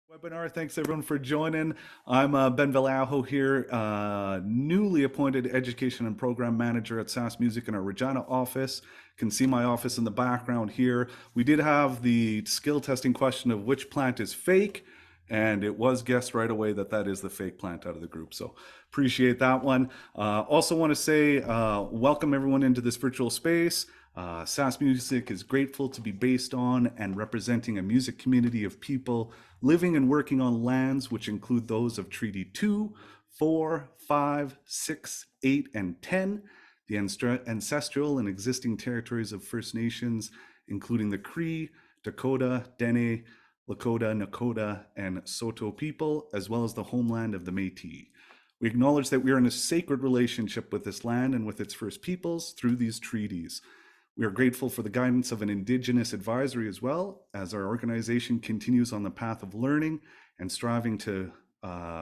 Webinar. Thanks everyone for joining. I'm Ben Vallejo here, newly appointed Education and Program Manager at SAS Music in our Regina office. You can see my office in the background here. We did have the skill testing question of which plant is fake, and it was guessed right away that that is the fake plant out of the group. So appreciate that one. Also want to say welcome everyone into this virtual space. SAS Music is grateful to be based on and representing a music community of people living and working on lands which include those of Treaty 2, 4, 5, 6, 8, and 10, the ancestral and existing territories of First Nations, including the Cree, Dakota, Dene, Lakota, Nakota, and Saulteaux people, as well as the homeland of the Métis. We acknowledge that we are in a sacred relationship with this land and with its First Peoples through these treaties. We are grateful for the guidance of an Indigenous advisory as well, as our organization continues on the path of learning and striving to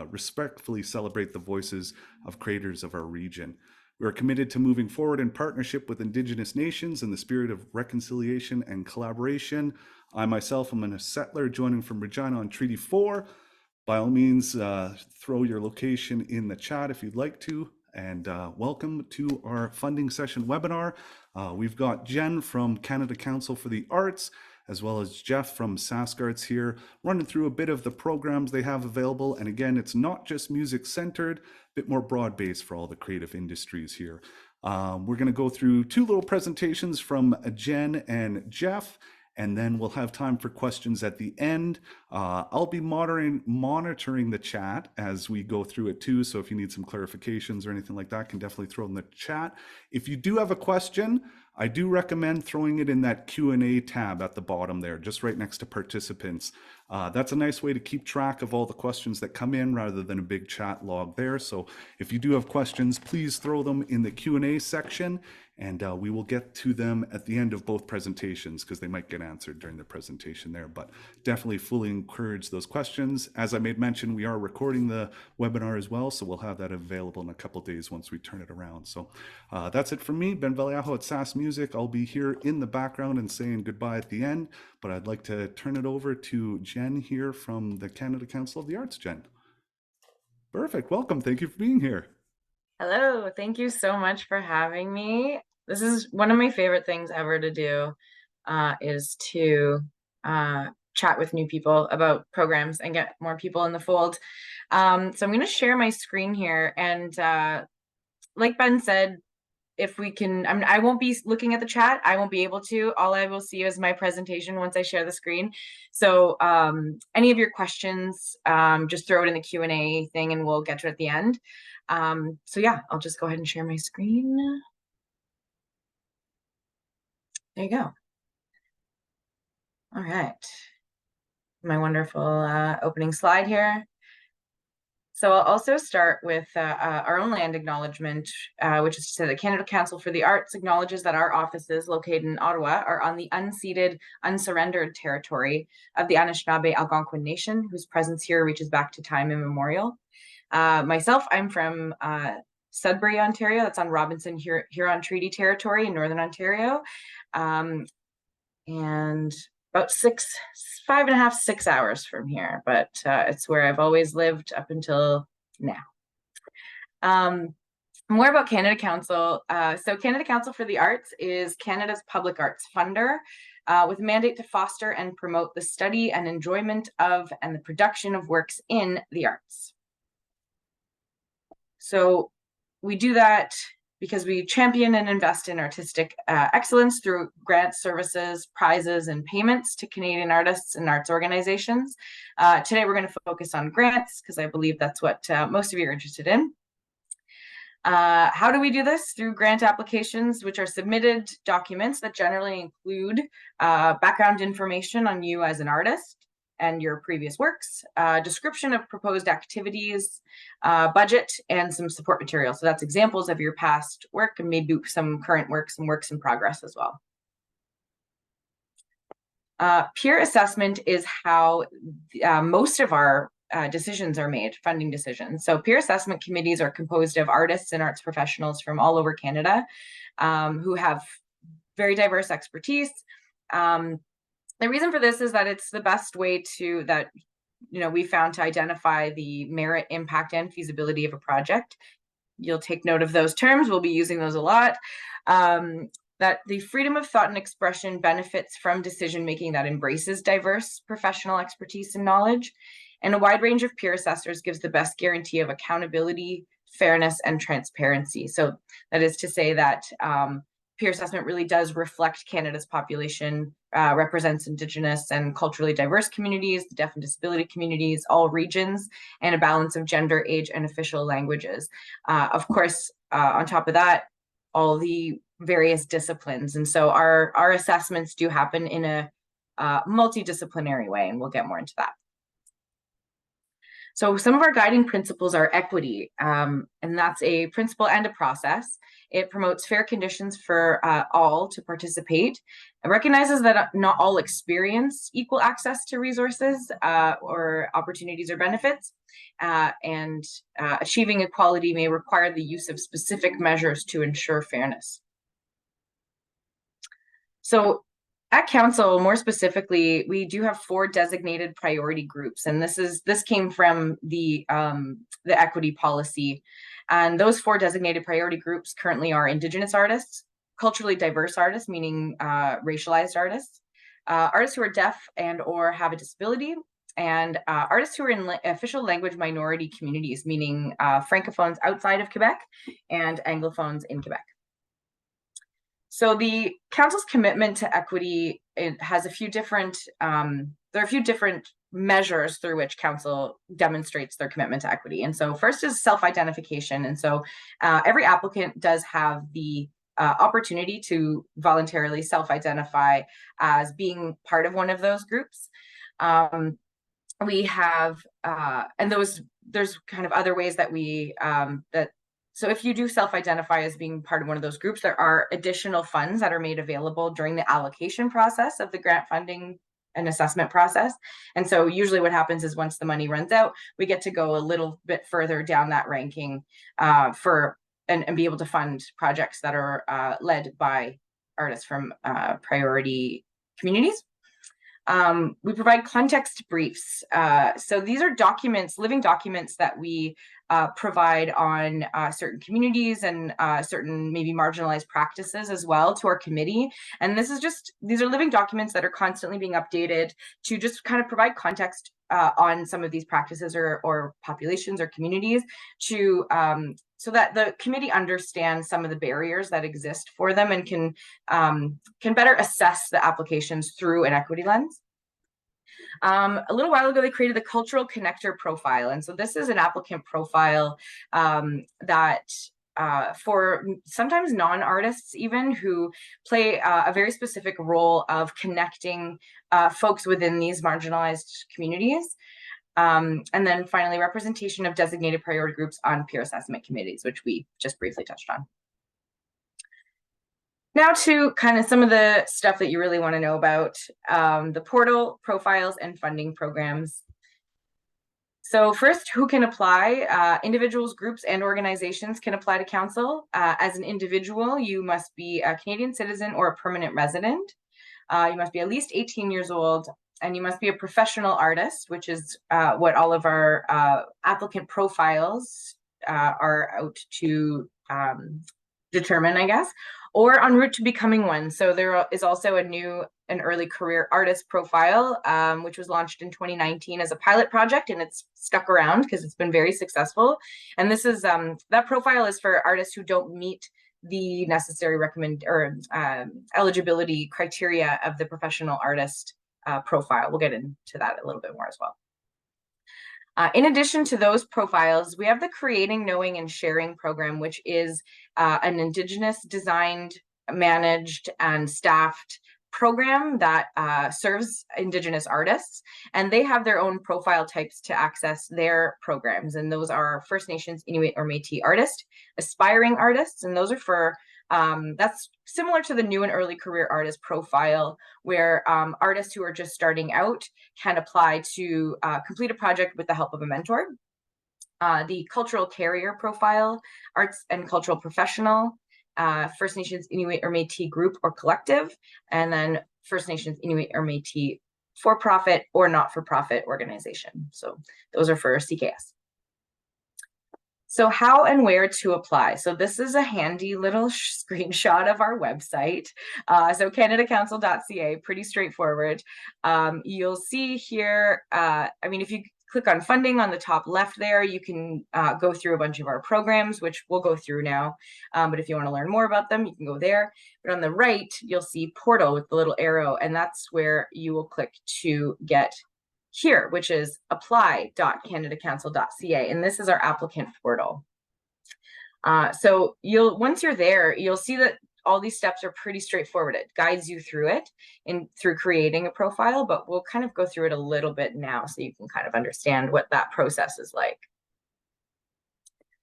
respectfully celebrate the voices of creators of our region. We are committed to moving forward in partnership with Indigenous nations in the spirit of reconciliation and collaboration. I myself am a settler joining from Regina on Treaty 4. By all means, throw your location in the chat if you'd like to. And welcome to our funding session webinar. We've got Jen from Canada Council for the Arts, as well as Jeff from SkArts here, running through a bit of the programs they have available. And again, it's not just music centered, a bit more broad-based for all the creative industries here. We're gonna go through two little presentations from Jen and Jeff, and then we'll have time for questions at the end. I'll be monitoring the chat as we go through it too, so if you need some clarifications or anything like that, can definitely throw in the chat. If you do have a question, I do recommend throwing it in that Q&A tab at the bottom there, just right next to participants. That's a nice way to keep track of all the questions that come in rather than a big chat log there. So if you do have questions, please throw them in the Q&A section, and we will get to them at the end of both presentations because they might get answered during the presentation there, but definitely fully encourage those questions. As I made mention, we are recording the webinar as well, so we'll have that available in a couple days once we turn it around. So that's it from me, Ben Vallejo at SAS Music. I'll be here in the background and saying goodbye at the end, but I'd like to turn it over to Jen here from the Canada Council of the Arts. Jen. Perfect, welcome, thank you for being here. Hello, thank you so much for having me. This is one of my favorite things ever to do, is to chat with new people about programs and get more people in the fold. So I'm going to share my screen here, and like Ben said, if we can, I won't be looking at the chat. I won't be able to. All I will see is my presentation once I share the screen. So any of your questions, just throw it in the Q&A thing and we'll get to it at the end. So yeah, I'll just go ahead and share my screen. There you go. All right. My wonderful opening slide here. So I'll also start with our own land acknowledgement, which is to say the Canada Council for the Arts acknowledges that our offices located in Ottawa are on the unceded, unsurrendered territory of the Anishinaabe Algonquin Nation, whose presence here reaches back to time immemorial. Myself, I'm from Sudbury, Ontario. That's on Robinson Huron Treaty Territory in Northern Ontario. And about 5.5, 6 hours from here, but it's where I've always lived up until now. More about Canada Council. So Canada Council for the Arts is Canada's public arts funder, with a mandate to foster and promote the study and enjoyment of and the production of works in the arts. So we do that because we champion and invest in artistic excellence through grants, services, prizes, and payments to Canadian artists and arts organizations. Today, we're going to focus on grants because I believe that's what most of you are interested in. How do we do this? Through grant applications, which are submitted documents that generally include background information on you as an artist and your previous works, description of proposed activities, budget, and some support material. So that's examples of your past work and maybe some current works and works in progress as well. Peer assessment is how most of our decisions are made, funding decisions. So peer assessment committees are composed of artists and arts professionals from all over Canada who have very diverse expertise. The reason for this is that it's the best way we found to identify the merit, impact, and feasibility of a project. You'll take note of those terms. We'll be using those a lot. That the freedom of thought and expression benefits from decision-making that embraces diverse professional expertise and knowledge. And a wide range of peer assessors gives the best guarantee of accountability, fairness, and transparency. So that is to say that peer assessment really does reflect Canada's population, represents Indigenous and culturally diverse communities, the deaf and disability communities, all regions, and a balance of gender, age, and official languages. Of course, on top of that, all the various disciplines. And so our assessments do happen in a multidisciplinary way, and we'll get more into that. So some of our guiding principles are equity, and that's a principle and a process. It promotes fair conditions for all to participate. It recognizes that not all experience equal access to resources or opportunities or benefits, and achieving equality may require the use of specific measures to ensure fairness. So at Council, more specifically, we do have 4 designated priority groups, and this came from the equity policy. And those 4 designated priority groups currently are Indigenous artists, culturally diverse artists, meaning racialized artists, artists who are deaf and or have a disability, and artists who are in official language minority communities, meaning Francophones outside of Quebec and Anglophones in Quebec. So the Council's commitment to equity, it has a few different, there are a few different measures through which Council demonstrates their commitment to equity. And so first is self-identification. And so every applicant does have the opportunity to voluntarily self-identify as being part of one of those groups. We have, and there's kind of other ways that we, so if you do self-identify as being part of one of those groups, there are additional funds that are made available during the allocation process of the grant funding and assessment process. And so usually what happens is once the money runs out, we get to go a little bit further down that ranking and be able to fund projects that are led by artists from priority communities. We provide context briefs. So these are documents, living documents that we provide on certain communities and certain maybe marginalized practices as well to our committee. And these are living documents that are constantly being updated to just kind of provide context on some of these practices or populations or communities to so that the committee understands some of the barriers that exist for them and can better assess the applications through an equity lens. A little while ago, they created the cultural connector profile. And so this is an applicant profile that for sometimes non-artists even who play a very specific role of connecting folks within these marginalized communities. And then finally, representation of designated priority groups on peer assessment committees, which we just briefly touched on. Now to kind of some of the stuff that you really want to know about, the portal, profiles, and funding programs. So first, who can apply? Individuals, groups, and organizations can apply to Council. As an individual, you must be a Canadian citizen or a permanent resident. You must be at least 18 years old, and you must be a professional artist, which is what all of our applicant profiles are out to determine, I guess, or en route to becoming one. So there is also an early career artist profile, which was launched in 2019 as a pilot project, and it's stuck around because it's been very successful. And this is that profile is for artists who don't meet the necessary eligibility criteria of the professional artist profile. We'll get into that a little bit more as well. In addition to those profiles, we have the Creating, Knowing, and Sharing program, which is an Indigenous designed, managed, and staffed program that serves Indigenous artists, and they have their own profile types to access their programs, and those are First Nations, Inuit, or Métis artists, aspiring artists, and those are for that's similar to the new and early career artist profile, where artists who are just starting out can apply to complete a project with the help of a mentor. The cultural carrier profile, arts and cultural professional, First Nations, Inuit, or Métis group or collective, and then First Nations, Inuit, or Métis for-profit or not-for-profit organization. So those are for SkArts. So how and where to apply. So this is a handy little screenshot of our website. So canadacouncil.ca, pretty straightforward. You'll see here, I mean, if you click on funding on the top left there, you can go through a bunch of our programs, which we'll go through now. But if you want to learn more about them, you can go there. But on the right, you'll see portal with the little arrow, and that's where you will click to get here, which is apply.canadacouncil.ca, and this is our applicant portal. So once you're there, you'll see that all these steps are pretty straightforward. It guides you through it through creating a profile, but we'll kind of go through it a little bit now so you can kind of understand what that process is like.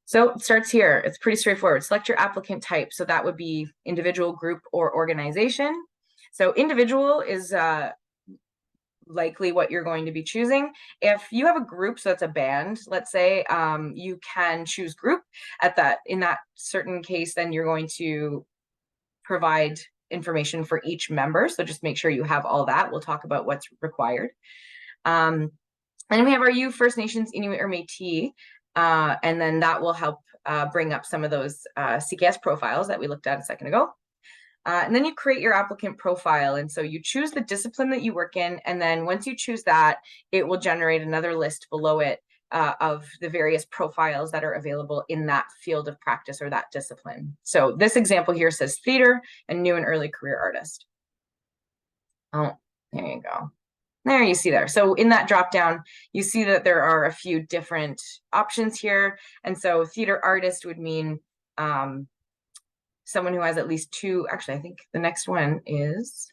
So it starts here. It's pretty straightforward. Select your applicant type. So that would be individual, group, or organization. So individual is likely what you're going to be choosing. If you have a group, so that's a band, let's say, you can choose group in that certain case, then you're going to provide information for each member. So just make sure you have all that. We'll talk about what's required. And then we have our U, First Nations, Inuit, or Métis, and then that will help bring up some of those SkArts profiles that we looked at a second ago. And then you create your applicant profile. And so you choose the discipline that you work in. And then once you choose that, it will generate another list below it of the various profiles that are available in that field of practice or that discipline. So this example here says theater and new and early career artist. Oh, there you go. There you see there. So in that drop down, you see that there are a few different options here. And so theater artist would mean someone who has at least two. Actually, I think the next one is,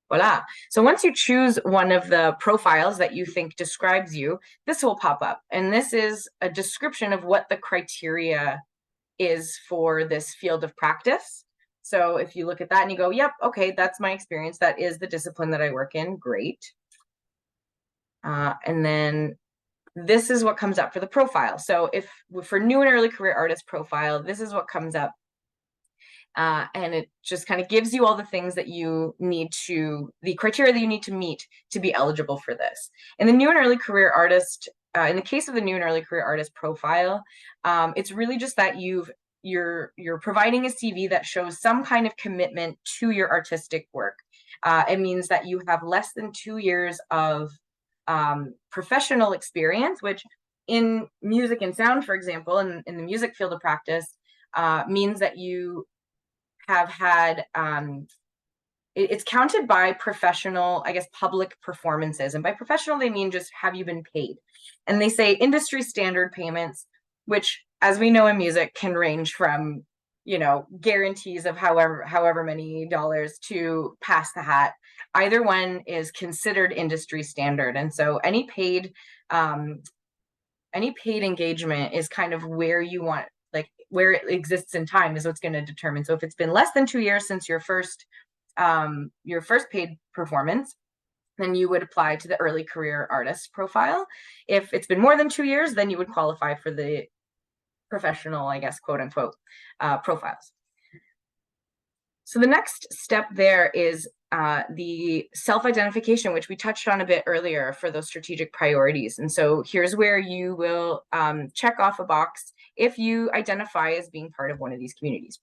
voila. So once you choose one of the profiles that you think describes you, this will pop up. And this is a description of what the criteria is for this field of practice. So if you look at that and you go, yep, okay, that's my experience. That is the discipline that I work in. Great. And then this is what comes up for the profile. So for new and early career artist profile, this is what comes up. And it just kind of gives you all the things that you need the criteria that you need to meet to be eligible for this. In the new and early career artist, in the case of the new and early career artist profile, it's really just that you're providing a CV that shows some kind of commitment to your artistic work. It means that you have less than 2 years of professional experience, which in music and sound, for example, in the music field of practice, means that you have had, it's counted by professional, I guess, public performances. And by professional, they mean just have you been paid? And they say industry standard payments, which, as we know in music, can range from, guarantees of however many dollars to pass the hat. Either one is considered industry standard. And so any paid engagement is kind of where you want, like where it exists in time is what's going to determine. So if it's been less than 2 years since your first paid performance, then you would apply to the early career artist profile. If it's been more than 2 years, then you would qualify for the professional, I guess, quote unquote, profiles. So the next step there is the self-identification, which we touched on a bit earlier for those strategic priorities. And so here's where you will check off a box if you identify as being part of one of these communities.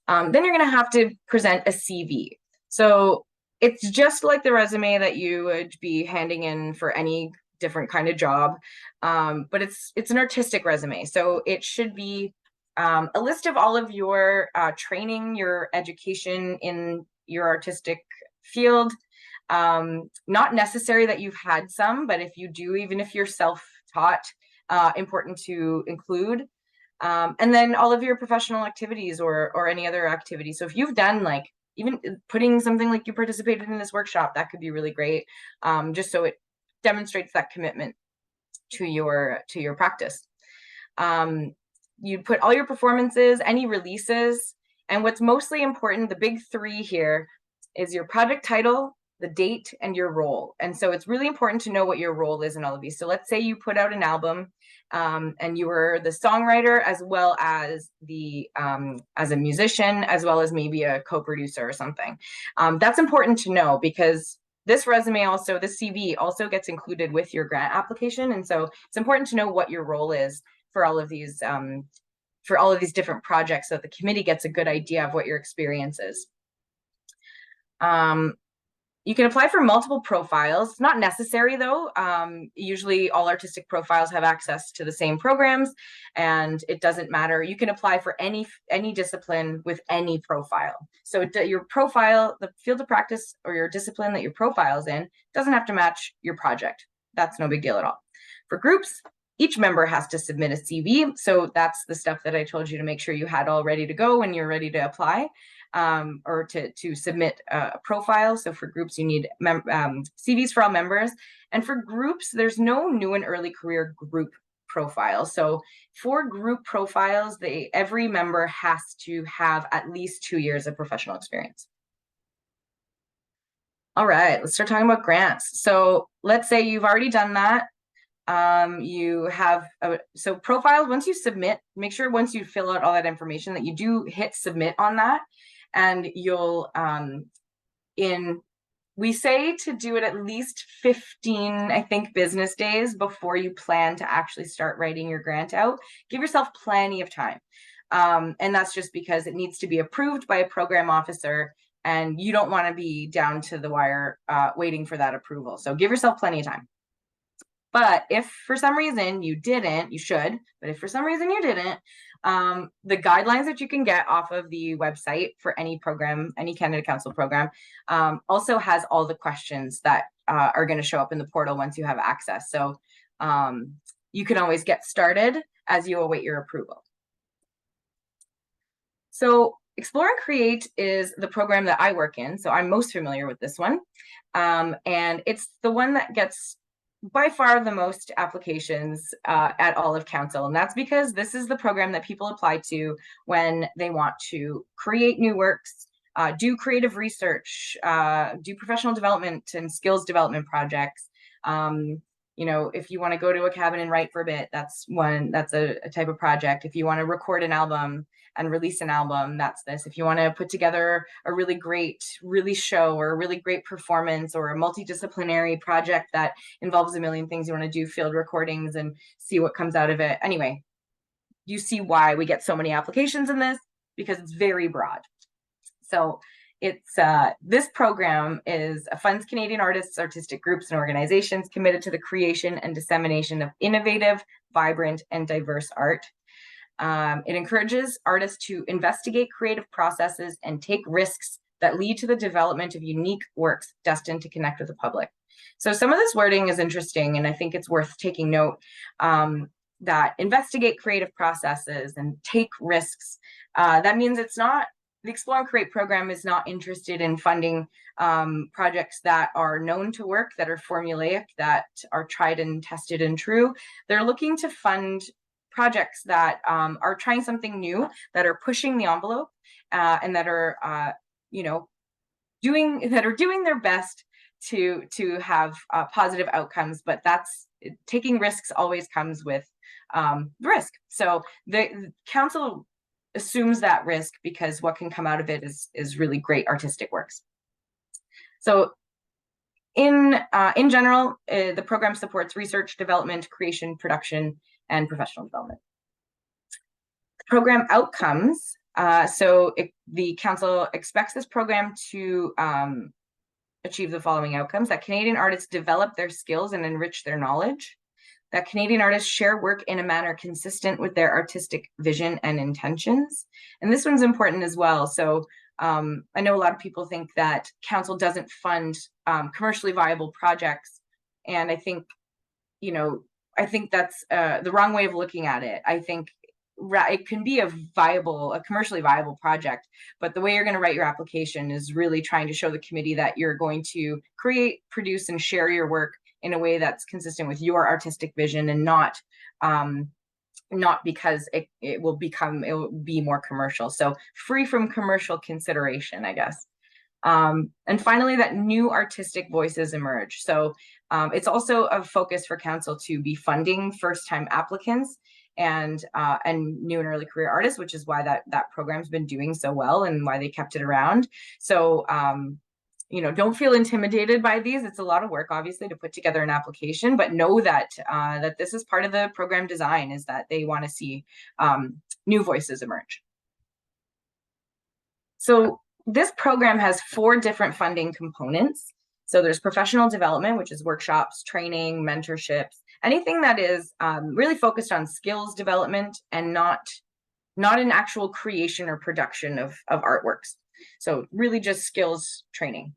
Then you're going to have to present a CV. So it's just like the resume that you would be handing in for any different kind of job, but it's an artistic resume. So it should be a list of all of your training, your education in your artistic field. Not necessary that you've had some, but if you do, even if you're self-taught, important to include. And then all of your professional activities or any other activity. So if you've done, like, even putting something like you participated in this workshop, that could be really great, just so it demonstrates that commitment to your practice. You put all your performances, any releases, and what's mostly important, the big three here, is your project title, the date, and your role. And so it's really important to know what your role is in all of these. So let's say you put out an album, and you were the songwriter as well as as a musician, as well as maybe a co-producer or something. That's important to know because this resume also, this CV also gets included with your grant application. And so it's important to know what your role is for all of these different projects, so that the committee gets a good idea of what your experience is. You can apply for multiple profiles. It's not necessary though. Usually all artistic profiles have access to the same programs, and it doesn't matter. You can apply for any discipline with any profile. So your profile, the field of practice or your discipline that your profile is in, doesn't have to match your project. That's no big deal at all. For groups, each member has to submit a CV. So that's the stuff that I told you to make sure you had all ready to go when you're ready to apply. Or to submit a profile. So for groups, you need CVs for all members. And for groups, there's no new and early career group profile. So for group profiles, every member has to have at least 2 years of professional experience. All right, let's start talking about grants. So let's say you've already done that. You have so profiles, once you submit, make sure once you fill out all that information that you do hit submit on that. And you'll we say to do it at least 15, I think, business days before you plan to actually start writing your grant out. Give yourself plenty of time. And that's just because it needs to be approved by a program officer, and you don't want to be down to the wire waiting for that approval. So give yourself plenty of time. But if for some reason you didn't, you should, but if for some reason you didn't, the guidelines that you can get off of the website for any program, any candidate council program, also has all the questions that are going to show up in the portal once you have access. So you can always get started as you await your approval. So Explore and Create is the program that I work in. So I'm most familiar with this one. And it's the one that gets by far the most applications at all of council. And that's because this is the program that people apply to when they want to create new works, do creative research, do professional development and skills development projects. You know, if you want to go to a cabin and write for a bit, that's a type of project. If you want to record an album and release an album, that's this. If you want to put together a really great show or a really great performance or a multidisciplinary project that involves a million things, you want to do field recordings and see what comes out of it. Anyway, you see why we get so many applications in this, because it's very broad. So it's this program funds Canadian artists, artistic groups, and organizations committed to the creation and dissemination of innovative, vibrant, and diverse art. It encourages artists to investigate creative processes and take risks that lead to the development of unique works destined to connect with the public. So some of this wording is interesting, and I think it's worth taking note that investigate creative processes and take risks. That means the Explore and Create program is not interested in funding projects that are known to work, that are formulaic, that are tried and tested and true. They're looking to fund projects that are trying something new, that are pushing the envelope, and that are doing their best to have positive outcomes. But taking risks always comes with risk. So the council assumes that risk because what can come out of it is really great artistic works. So in general, the program supports research, development, creation, production, and professional development. The program outcomes. The council expects this program to achieve the following outcomes: that Canadian artists develop their skills and enrich their knowledge, that Canadian artists share work in a manner consistent with their artistic vision and intentions. And this one's important as well. So I know a lot of people think that council doesn't fund commercially viable projects. And I think that's the wrong way of looking at it. I think it can be a commercially viable project, but the way you're going to write your application is really trying to show the committee that you're going to create, produce, and share your work in a way that's consistent with your artistic vision, and not because it will be more commercial. So free from commercial consideration, I guess. And finally, that new artistic voices emerge. So it's also a focus for council to be funding first-time applicants and new and early career artists, which is why that program's been doing so well and why they kept it around. So don't feel intimidated by these. It's a lot of work, obviously, to put together an application, but know that that this is part of the program design, is that they want to see new voices emerge. So this program has 4 different funding components. So there's professional development, which is workshops, training, mentorships, anything that is really focused on skills development and not an actual creation or production of artworks. So really just skills training.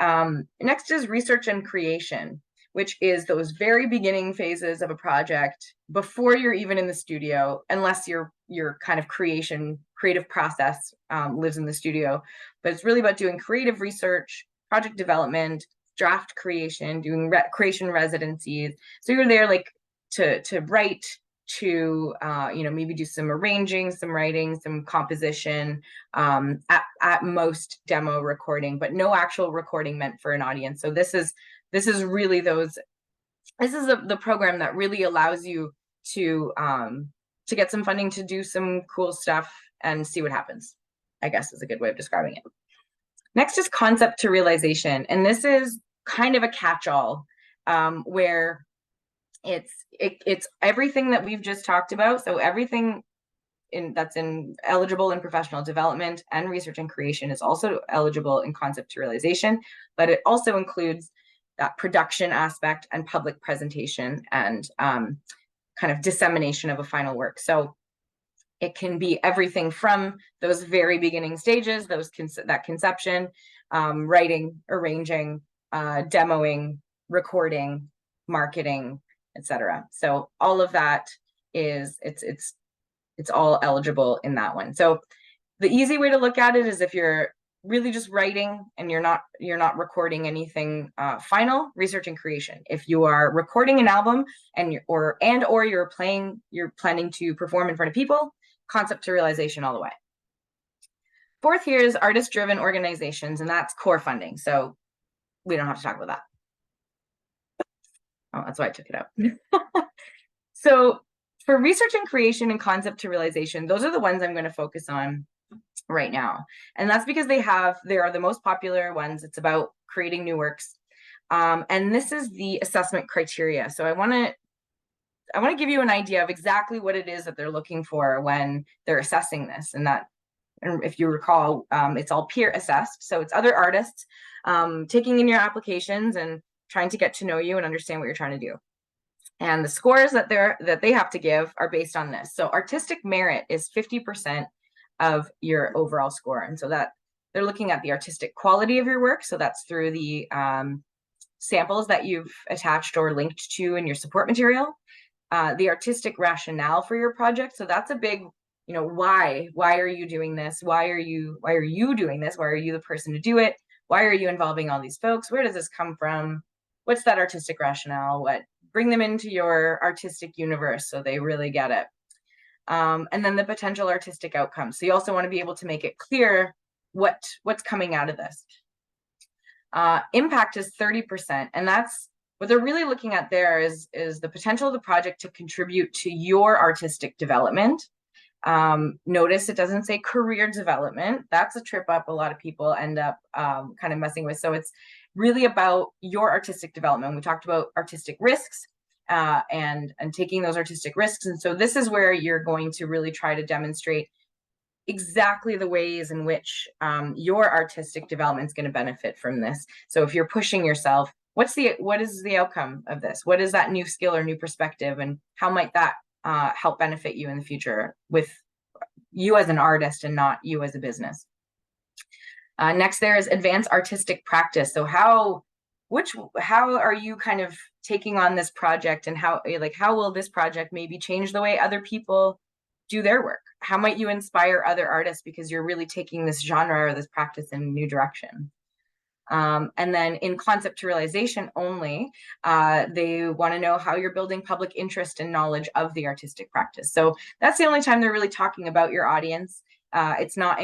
Next is research and creation, which is those very beginning phases of a project before you're even in the studio, unless your kind of creative process lives in the studio. But it's really about doing creative research, project development, draft creation, doing creation residencies. So you're there like to write, to maybe do some arranging, some writing, some composition, at most demo recording, but no actual recording meant for an audience. So this is really the program that really allows you to get some funding to do some cool stuff and see what happens, I guess is a good way of describing it. Next is concept to realization, and this is kind of a catch-all where it's everything that we've just talked about. So everything that's eligible in professional development and research and creation is also eligible in concept to realization, but it also includes that production aspect and public presentation and kind of dissemination of a final work. So it can be everything from those very beginning stages, that conception, writing, arranging, demoing, recording, marketing, etc. So all of that is it's all eligible in that one. So the easy way to look at it is if you're really just writing and you're not recording anything final, research and creation. If you are recording an album and you're planning to perform in front of people, concept to realization all the way. 4th here is artist-driven organizations, and that's core funding. So we don't have to talk about that. Oh, that's why I took it out. So for research and creation and concept to realization, those are the ones I'm going to focus on right now. And that's because they are the most popular ones. It's about creating new works. And this is the assessment criteria. So I want to give you an idea of exactly what it is that they're looking for when they're assessing this. And if you recall, it's all peer assessed. So it's other artists taking in your applications and trying to get to know you and understand what you're trying to do. And the scores that they have to give are based on this. So artistic merit is 50% of your overall score. And so that they're looking at the artistic quality of your work. So that's through the samples that you've attached or linked to in your support material. The artistic rationale for your project. So that's a big, why are you doing this? Why are you doing this? Why are you the person to do it? Why are you involving all these folks? Where does this come from? What's that artistic rationale? Bring them into your artistic universe so they really get it. And then the potential artistic outcomes. So you also want to be able to make it clear what's coming out of this. Impact is 30%, and that's what they're really looking at there is the potential of the project to contribute to your artistic development. Notice it doesn't say career development. That's a trip up a lot of people end up kind of messing with. So it's really about your artistic development. We talked about artistic risks and taking those artistic risks. And so this is where you're going to really try to demonstrate exactly the ways in which your artistic development is going to benefit from this. So if you're pushing yourself, what is the outcome of this? What is that new skill or new perspective, and how might that help benefit you in the future with you as an artist and not you as a business? Next, there is advanced artistic practice. So how are you kind of taking on this project, and how will this project maybe change the way other people do their work? How might you inspire other artists because you're really taking this genre or this practice in a new direction? And then in concept to realization only, they want to know how you're building public interest and knowledge of the artistic practice. So that's the only time they're really talking about your audience. It's not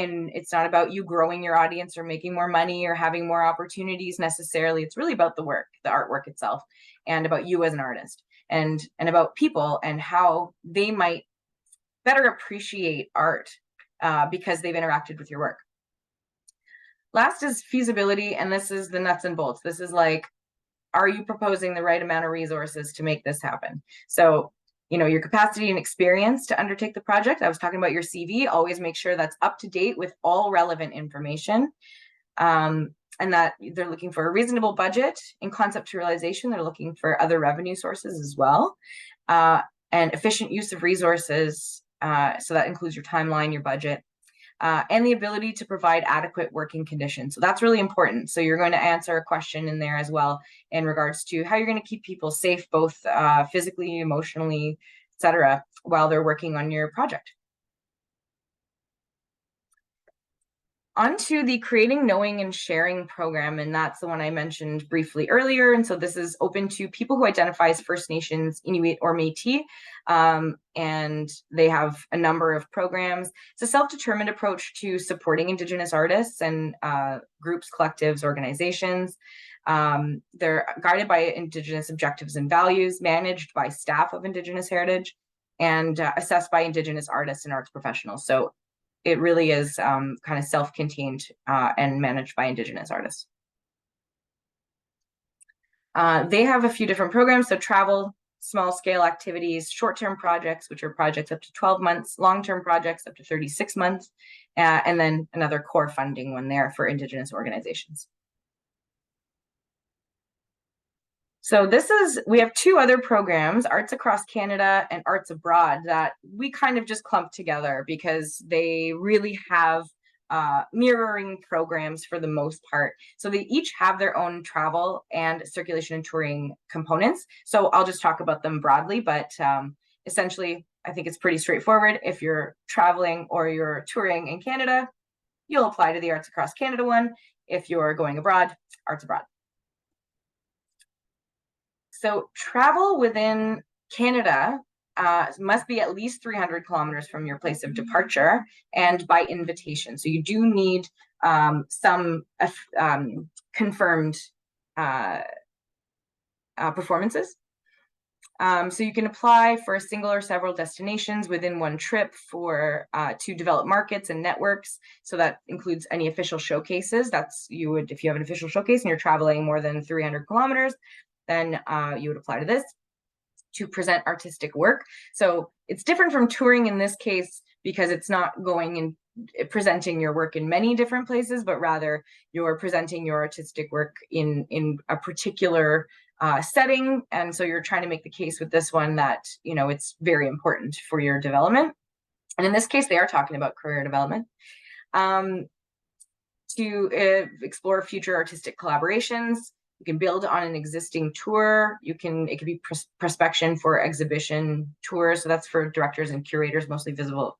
about you growing your audience or making more money or having more opportunities necessarily. It's really about the work, the artwork itself, and about you as an artist, and about people and how they might better appreciate art because they've interacted with your work. Last is feasibility, and this is the nuts and bolts. This is like, are you proposing the right amount of resources to make this happen? So, your capacity and experience to undertake the project. I was talking about your CV. Always make sure that's up to date with all relevant information. And that they're looking for a reasonable budget. In concept to realization, they're looking for other revenue sources as well. And efficient use of resources. So that includes your timeline, your budget. And the ability to provide adequate working conditions. So that's really important. So you're going to answer a question in there as well in regards to how you're going to keep people safe, both physically, emotionally, etc., while they're working on your project. Onto the Creating, Knowing, and Sharing program, and that's the one I mentioned briefly earlier. And so this is open to people who identify as First Nations, Inuit, or Métis, and they have a number of programs. It's a self-determined approach to supporting Indigenous artists and groups, collectives, organizations. They're guided by Indigenous objectives and values, managed by staff of Indigenous heritage, and assessed by Indigenous artists and arts professionals. So it really is kind of self-contained and managed by Indigenous artists. They have a few different programs, so travel, small-scale activities, short-term projects, which are projects up to 12 months, long-term projects up to 36 months, and then another core funding one there for Indigenous organizations. So we have two other programs, Arts Across Canada and Arts Abroad, that we kind of just clumped together because they really have mirroring programs for the most part. So they each have their own travel and circulation and touring components. So I'll just talk about them broadly, but essentially, I think it's pretty straightforward. If you're traveling or you're touring in Canada, you'll apply to the Arts Across Canada one. If you're going abroad, Arts Abroad. So travel within Canada must be at least 300 kilometers from your place of departure and by invitation. So you do need some confirmed performances. So you can apply for a single or several destinations within one trip to develop markets and networks. So that includes any official showcases. If you have an official showcase and you're traveling more than 300 kilometers, then you would apply to this to present artistic work. So it's different from touring in this case because it's not going and presenting your work in many different places, but rather you're presenting your artistic work in a particular setting. And so you're trying to make the case with this one that, it's very important for your development. And in this case, they are talking about career development. To explore future artistic collaborations. You can build on an existing tour. It could be prospection for exhibition tours. So that's for directors and curators, mostly visual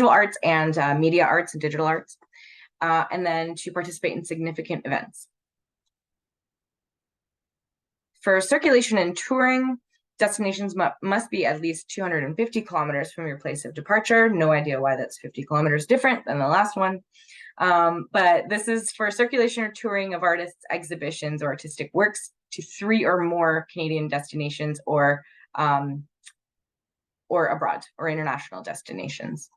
arts and media arts and digital arts. And then to participate in significant events. For circulation and touring, destinations must be at least 250 kilometers from your place of departure. No idea why that's 50 kilometers different than the last one. But this is for circulation or touring of artists, exhibitions, or artistic works to 3 or more Canadian destinations or abroad or international destinations.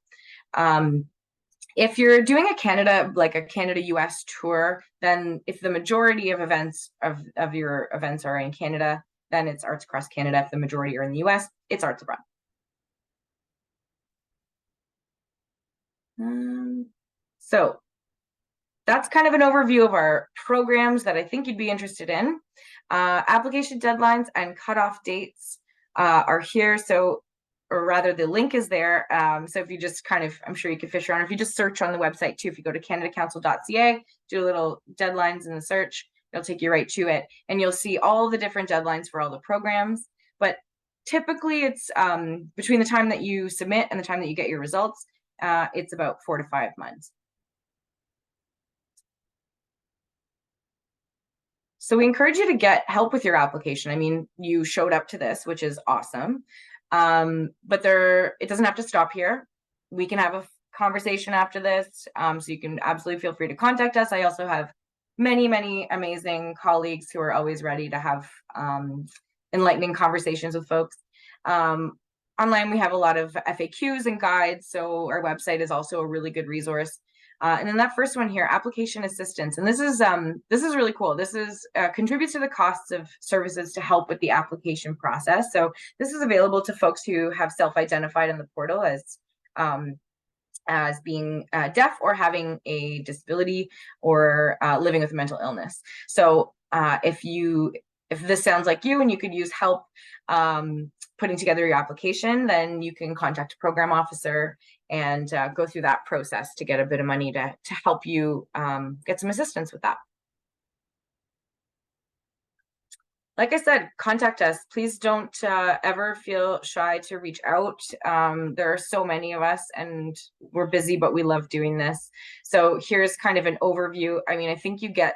If you're doing a Canada-US tour, then if the majority of events of your events are in Canada, then it's Arts Across Canada. If the majority are in the US, it's Arts Abroad. So that's kind of an overview of our programs that I think you'd be interested in. Application deadlines and cutoff dates are here. Or rather the link is there. So if you just I'm sure you can fish around. If you just search on the website too, if you go to canadacouncil.ca, do a little deadlines in the search, it'll take you right to it. And you'll see all the different deadlines for all the programs. But typically it's between the time that you submit and the time that you get your results, it's about 4 to 5 months. So we encourage you to get help with your application. I mean, you showed up to this, which is awesome. But it doesn't have to stop here. We can have a conversation after this. So you can absolutely feel free to contact us. I also have many, many amazing colleagues who are always ready to have enlightening conversations with folks. Online, we have a lot of FAQs and guides. So our website is also a really good resource. And then that first one here, application assistance. And this is really cool. This is contributes to the costs of services to help with the application process. So this is available to folks who have self-identified in the portal as being deaf or having a disability or living with a mental illness. So if this sounds like you and you could use help putting together your application, then you can contact a program officer and go through that process to get a bit of money to help you get some assistance with that. Like I said, contact us. Please don't ever feel shy to reach out. There are so many of us and we're busy, but we love doing this. So here's kind of an overview. I mean, I think you get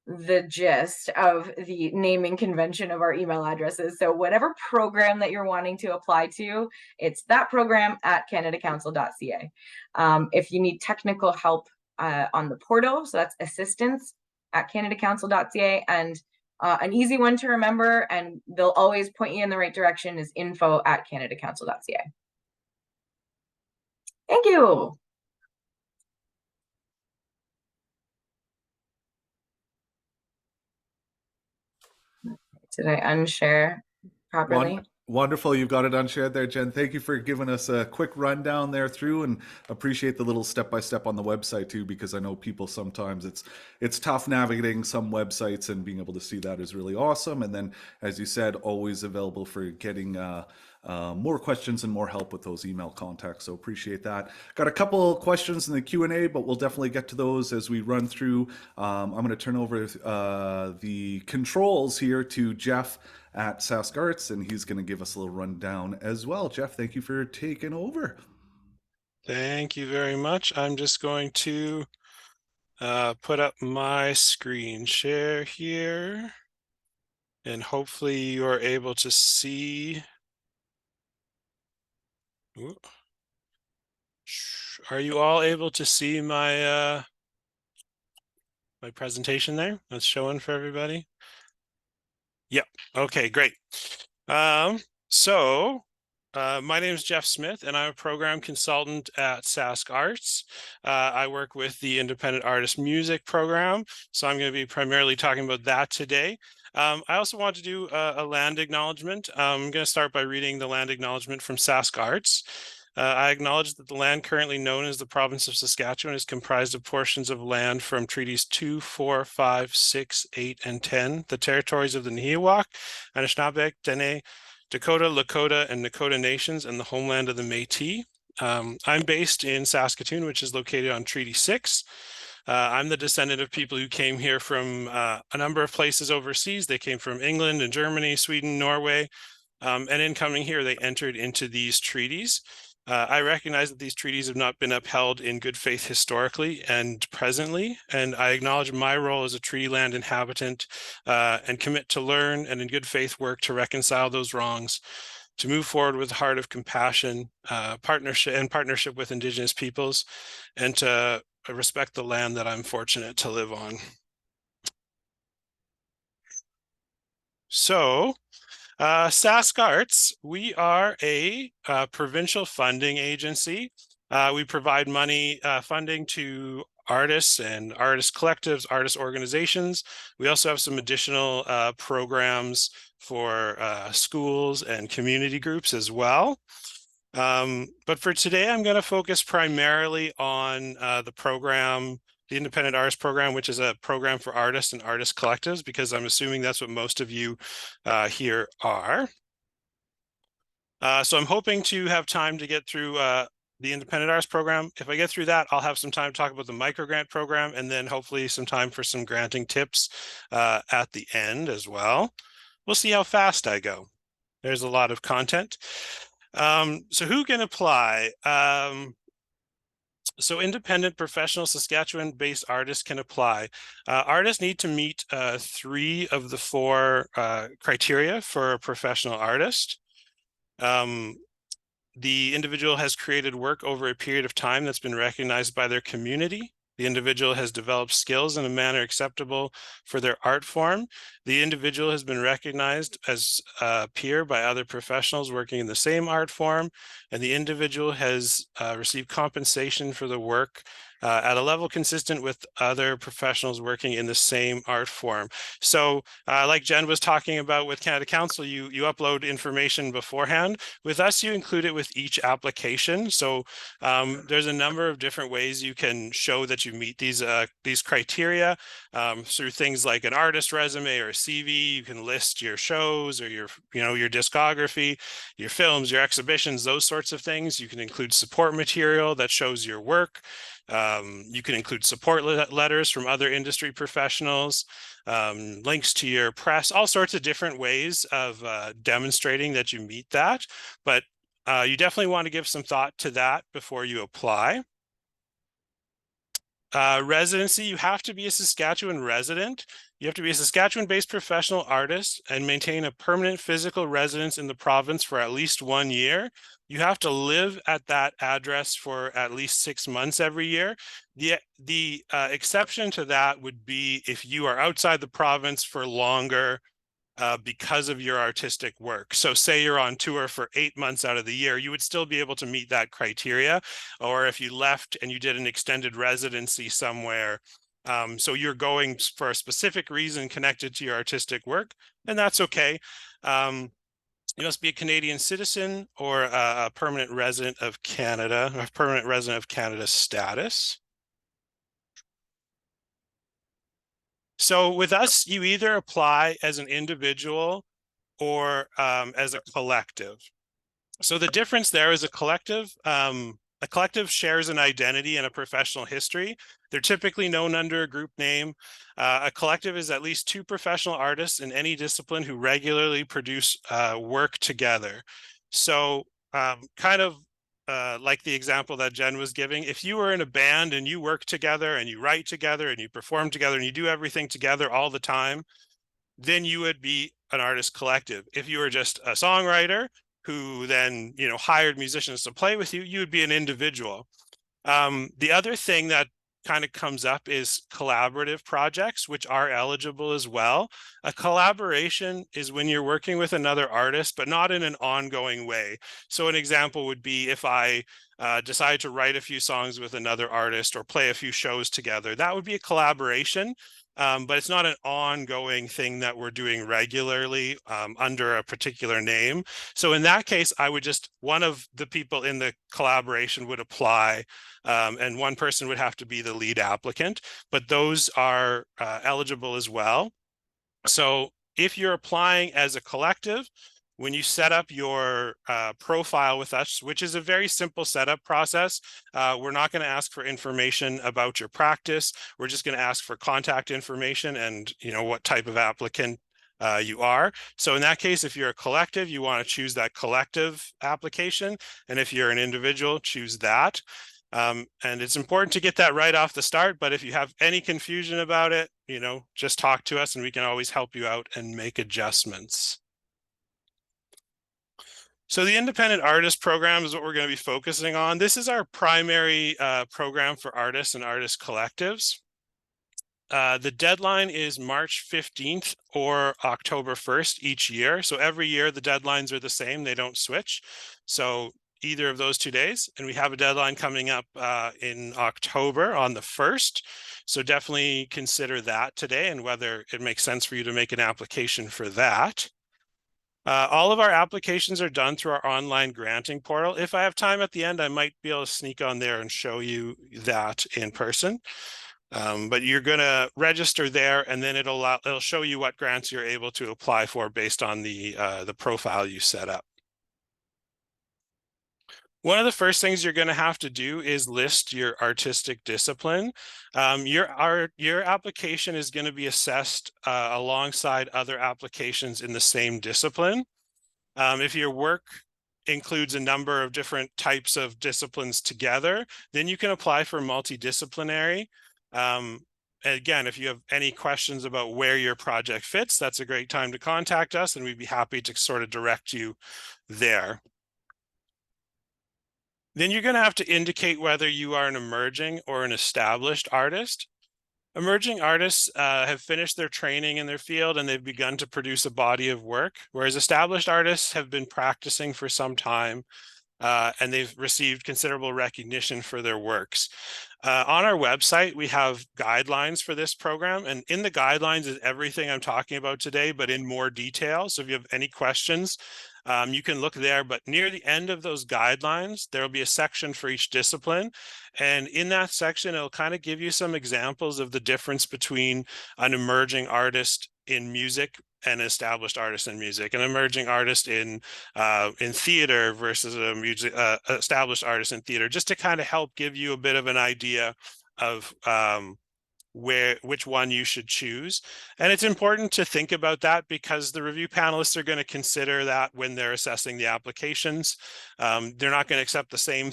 the gist of the naming convention of our email addresses. So whatever program that you're wanting to apply to, it's that program at canadacouncil.ca. If you need technical help on the portal, so that's assistance at canadacouncil.ca, and an easy one to remember, and they'll always point you in the right direction, is info at canadacouncil.ca. Thank you. Did I unshare properly? Wonderful. You've got it unshared there, Jen. Thank you for giving us a quick rundown there through, and appreciate the little step-by-step on the website too, because I know people sometimes it's tough navigating some websites, and being able to see that is really awesome. And then, as you said, always available for getting more questions and more help with those email contacts. So appreciate that. Got a couple questions in the Q&A, but we'll definitely get to those as we run through. I'm going to turn over the controls here to Jeff at SkArts, and he's going to give us a little rundown as well. Jeff, thank you for taking over. Thank you very much. I'm just going to put up my screen share here, and hopefully you are able to see. Ooh. Are you all able to see my my presentation there? That's showing for everybody. Yep. Okay, great. My name is Jeff Smith, and I'm a program consultant at SkArts. I work with the Independent Artist Music program, so I'm going to be primarily talking about that today. I also want to do a land acknowledgement. I'm going to start by reading the land acknowledgement from SkArts. I acknowledge that the land currently known as the province of Saskatchewan is comprised of portions of land from treaties 2, 4, 5, 6, 8, and 10, the territories of the Nihilwak, Anishinaabe, Dene, Dakota, Lakota, and Nakota nations, and the homeland of the Métis. I'm based in Saskatoon, which is located on Treaty 6. I'm the descendant of people who came here from a number of places overseas. They came from England and Germany, Sweden, Norway, and in coming here, they entered into these treaties. I recognize that these treaties have not been upheld in good faith historically and presently, and I acknowledge my role as a treaty land inhabitant and commit to learn and in good faith work to reconcile those wrongs, to move forward with a heart of compassion, partnership with Indigenous peoples, and to respect the land that I'm fortunate to live on. So, SkArts, we are a provincial funding agency. We provide money funding to artists and artist collectives, artist organizations. We also have some additional programs for schools and community groups as well. But for today, I'm going to focus primarily on the program, the Independent Artist Program, which is a program for artists and artist collectives, because I'm assuming that's what most of you here are. So I'm hoping to have time to get through the Independent Artist Program. If I get through that, I'll have some time to talk about the microgrant program, and then hopefully some time for some granting tips at the end as well. We'll see how fast I go. There's a lot of content. So who can apply? So independent professional Saskatchewan-based artists can apply. Artists need to meet 3 of the 4 criteria for a professional artist. The individual has created work over a period of time that's been recognized by their community. The individual has developed skills in a manner acceptable for their art form. The individual has been recognized as a peer by other professionals working in the same art form, and the individual has received compensation for the work at a level consistent with other professionals working in the same art form. So like Jen was talking about with Canada Council, you upload information beforehand. With us, you include it with each application. So there's a number of different ways you can show that you meet these criteria through things like an artist resume or a CV. You can list your shows or your discography, your films, your exhibitions, those sorts of things. You can include support material that shows your work. You can include support letters from other industry professionals, links to your press, all sorts of different ways of demonstrating that you meet that. But you definitely want to give some thought to that before you apply. Residency, you have to be a Saskatchewan resident. You have to be a Saskatchewan-based professional artist and maintain a permanent physical residence in the province for at least 1 year. You have to live at that address for at least 6 months every year. The exception to that would be if you are outside the province for longer because of your artistic work. So say you're on tour for 8 months out of the year, you would still be able to meet that criteria. Or if you left and you did an extended residency somewhere, so you're going for a specific reason connected to your artistic work, and that's okay. You must be a Canadian citizen or a permanent resident of Canada, or permanent resident of Canada status. So with us, you either apply as an individual or as a collective. So the difference there is a collective shares an identity and a professional history. They're typically known under a group name. A collective is at least 2 professional artists in any discipline who regularly produce work together. So kind of like the example that Jen was giving, if you were in a band and you work together and you write together and you perform together and you do everything together all the time, then you would be an artist collective. If you were just a songwriter who then, hired musicians to play with you, you would be an individual. The other thing that kind of comes up is collaborative projects, which are eligible as well. A collaboration is when you're working with another artist, but not in an ongoing way. So an example would be if I decide to write a few songs with another artist or play a few shows together, that would be a collaboration. But it's not an ongoing thing that we're doing regularly under a particular name. So in that case, one of the people in the collaboration would apply, and one person would have to be the lead applicant, but those are eligible as well. So if you're applying as a collective, when you set up your profile with us, which is a very simple setup process, we're not going to ask for information about your practice. We're just going to ask for contact information and what type of applicant you are. So in that case, if you're a collective, you want to choose that collective application. And if you're an individual, choose that. And it's important to get that right off the start. But if you have any confusion about it, just talk to us and we can always help you out and make adjustments. So the Independent Artist Program is what we're going to be focusing on. This is our primary program for artists and artist collectives. The deadline is March 15th or October 1st each year. So every year the deadlines are the same, they don't switch. So either of those 2 days, and we have a deadline coming up in October on the 1st. So definitely consider that today and whether it makes sense for you to make an application for that. All of our applications are done through our online granting portal. If I have time at the end, I might be able to sneak on there and show you that in person. But you're going to register there, and then it'll show you what grants you're able to apply for based on the profile you set up. One of the first things you're going to have to do is list your artistic discipline. Your application is going to be assessed alongside other applications in the same discipline. If your work includes a number of different types of disciplines together, then you can apply for multidisciplinary. Again, if you have any questions about where your project fits, that's a great time to contact us, and we'd be happy to sort of direct you there. Then you're going to have to indicate whether you are an emerging or an established artist. Emerging artists have finished their training in their field and they've begun to produce a body of work, whereas established artists have been practicing for some time and they've received considerable recognition for their works. On our website, we have guidelines for this program, and in the guidelines is everything I'm talking about today, but in more detail. So if you have any questions, you can look there, but near the end of those guidelines, there will be a section for each discipline. And in that section, it'll kind of give you some examples of the difference between an emerging artist in music and an established artist in music, an emerging artist in theater versus a established artist in theater, just to kind of help give you a bit of an idea of which one you should choose. And it's important to think about that because the review panelists are going to consider that when they're assessing the applications. They're not going to expect the same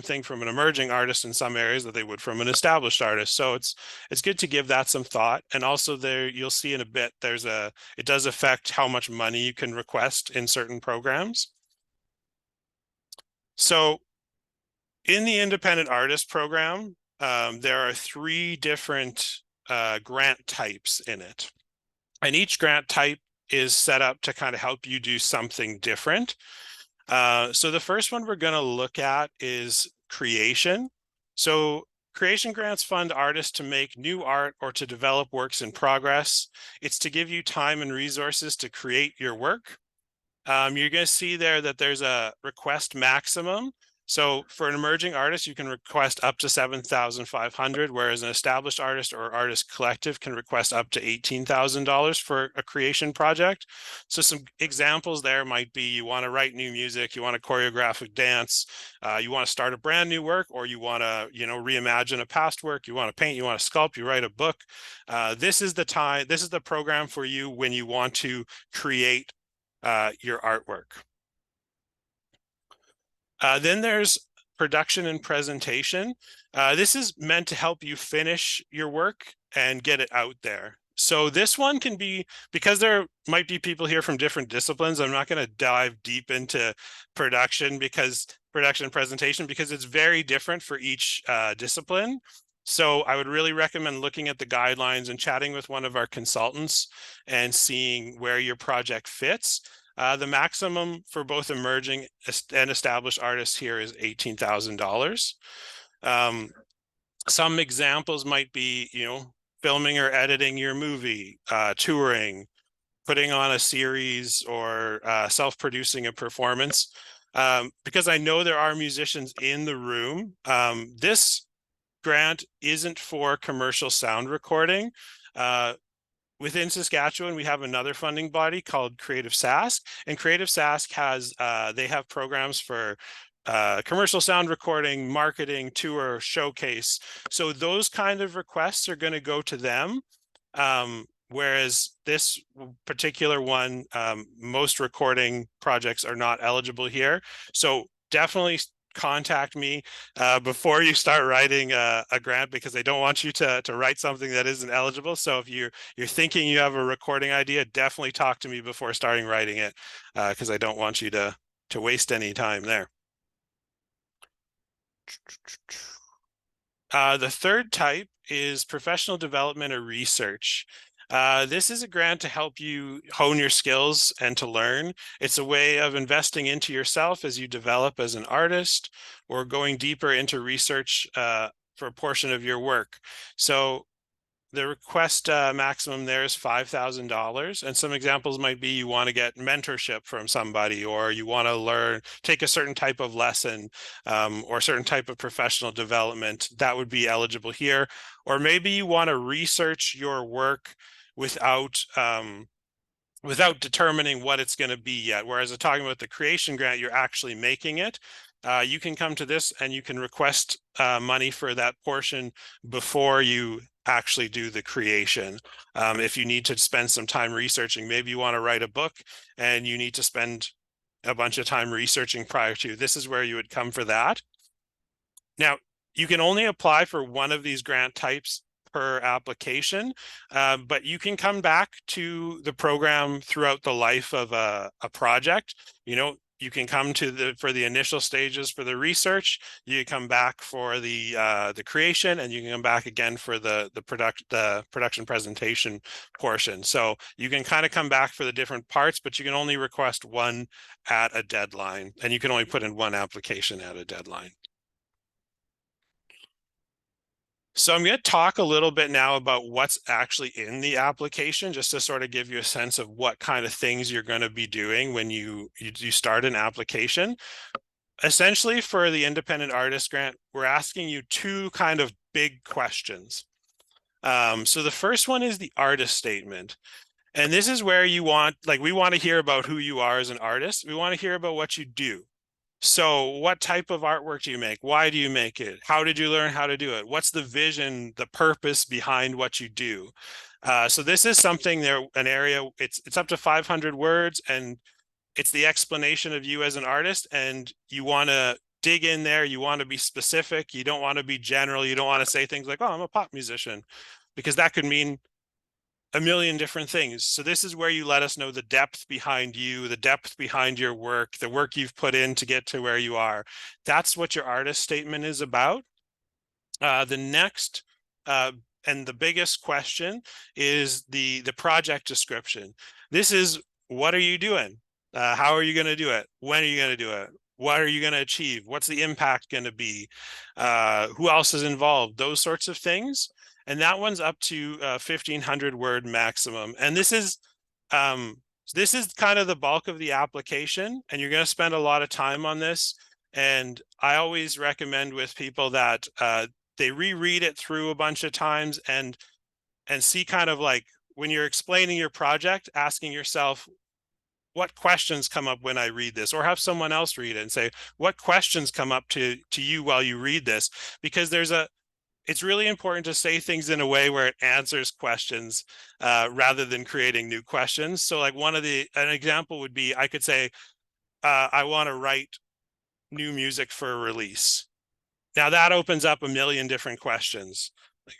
thing from an emerging artist in some areas that they would from an established artist. So it's good to give that some thought. And also there, you'll see in a bit, it does affect how much money you can request in certain programs. So in the independent artist program, there are 3 different grant types in it. And each grant type is set up to kind of help you do something different. So the first one we're going to look at is creation. So creation grants fund artists to make new art or to develop works in progress. It's to give you time and resources to create your work. You're going to see there that there's a request maximum. So for an emerging artist, you can request up to $7,500, whereas an established artist or artist collective can request up to $18,000 for a creation project. So some examples there might be you want to write new music, you want to choreograph a dance, you want to start a brand new work, or you want to, reimagine a past work, you want to paint, you want to sculpt, you write a book. This is the program for you when you want to create your artwork. Then there's production and presentation. This is meant to help you finish your work and get it out there. So this one can be, because there might be people here from different disciplines, I'm not going to dive deep into production and presentation because it's very different for each discipline. So I would really recommend looking at the guidelines and chatting with one of our consultants and seeing where your project fits. The maximum for both emerging and established artists here is $18,000. Some examples might be, filming or editing your movie, touring, putting on a series, or self-producing a performance. Because I know there are musicians in the room, this grant isn't for commercial sound recording. Within Saskatchewan, we have another funding body called Creative Sask, and Creative Sask they have programs for commercial sound recording, marketing, tour, showcase. So those kind of requests are going to go to them. Whereas this particular one, most recording projects are not eligible here. So definitely contact me before you start writing a grant, because I don't want you to write something that isn't eligible. So if you're thinking you have a recording idea, definitely talk to me before starting writing it, because I don't want you to waste any time there. The third type is professional development or research. This is a grant to help you hone your skills and to learn. It's a way of investing into yourself as you develop as an artist, or going deeper into research for a portion of your work. So the request maximum there is $5,000. And some examples might be you want to get mentorship from somebody, or you want to take a certain type of lesson, or a certain type of professional development. That would be eligible here. Or maybe you want to research your work without determining what it's going to be yet. Whereas I'm talking about the creation grant, you're actually making it. You can come to this and you can request money for that portion before you actually do the creation. If you need to spend some time researching, maybe you want to write a book and you need to spend a bunch of time researching prior to, this is where you would come for that. Now, you can only apply for one of these grant types per application, but you can come back to the program throughout the life of a project. You can come for the initial stages for the research, you come back for the creation, and you can come back again for the production presentation portion. So you can kind of come back for the different parts, but you can only request one at a deadline, and you can only put in one application at a deadline. So I'm going to talk a little bit now about what's actually in the application, just to sort of give you a sense of what kind of things you're going to be doing when you start an application. Essentially, for the Independent Artist Grant, we're asking you two kind of big questions. So the first one is the artist statement. And this is where we want to hear about who you are as an artist. We want to hear about what you do. So what type of artwork do you make? Why do you make it? How did you learn how to do it? What's the vision, the purpose behind what you do? So this is something an area, it's up to 500 words, and it's the explanation of you as an artist, and you want to dig in there. You want to be specific. You don't want to be general. You don't want to say things like, oh, I'm a pop musician, because that could mean a million different things. So this is where you let us know the depth behind you, the depth behind your work, the work you've put in to get to where you are. That's what your artist statement is about. The next and the biggest question is the project description. This is, what are you doing? How are you going to do it? When are you going to do it? What are you going to achieve? What's the impact going to be? Who else is involved? Those sorts of things. And that one's up to 1,500 word maximum. And this is kind of the bulk of the application, and you're going to spend a lot of time on this. And I always recommend with people that they reread it through a bunch of times and see kind of like, when you're explaining your project, asking yourself, what questions come up when I read this? Or have someone else read it and say, what questions come up to you while you read this? Because it's really important to say things in a way where it answers questions rather than creating new questions. So like an example would be, I could say, I want to write new music for release. Now that opens up a million different questions.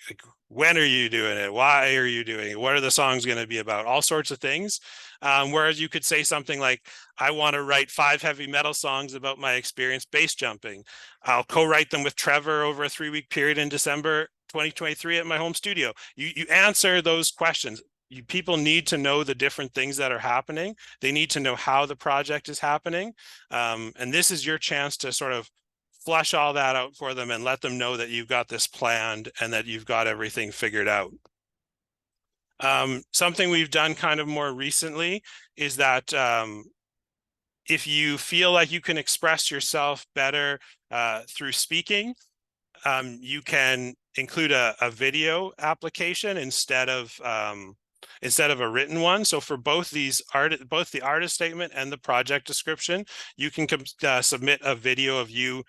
Like, when are you doing it? Why are you doing it? What are the songs going to be about? All sorts of things. Whereas you could say something like, I want to write 5 heavy metal songs about my experience bass jumping. I'll co-write them with Trevor over a 3-week period in December 2023 at my home studio. You answer those questions. People need to know the different things that are happening. They need to know how the project is happening. And this is your chance to sort of flush all that out for them and let them know that you've got this planned and that you've got everything figured out. Something we've done kind of more recently is that if you feel like you can express yourself better through speaking, you can include a video application instead of a written one. So for both the artist statement and the project description, you can submit a video of you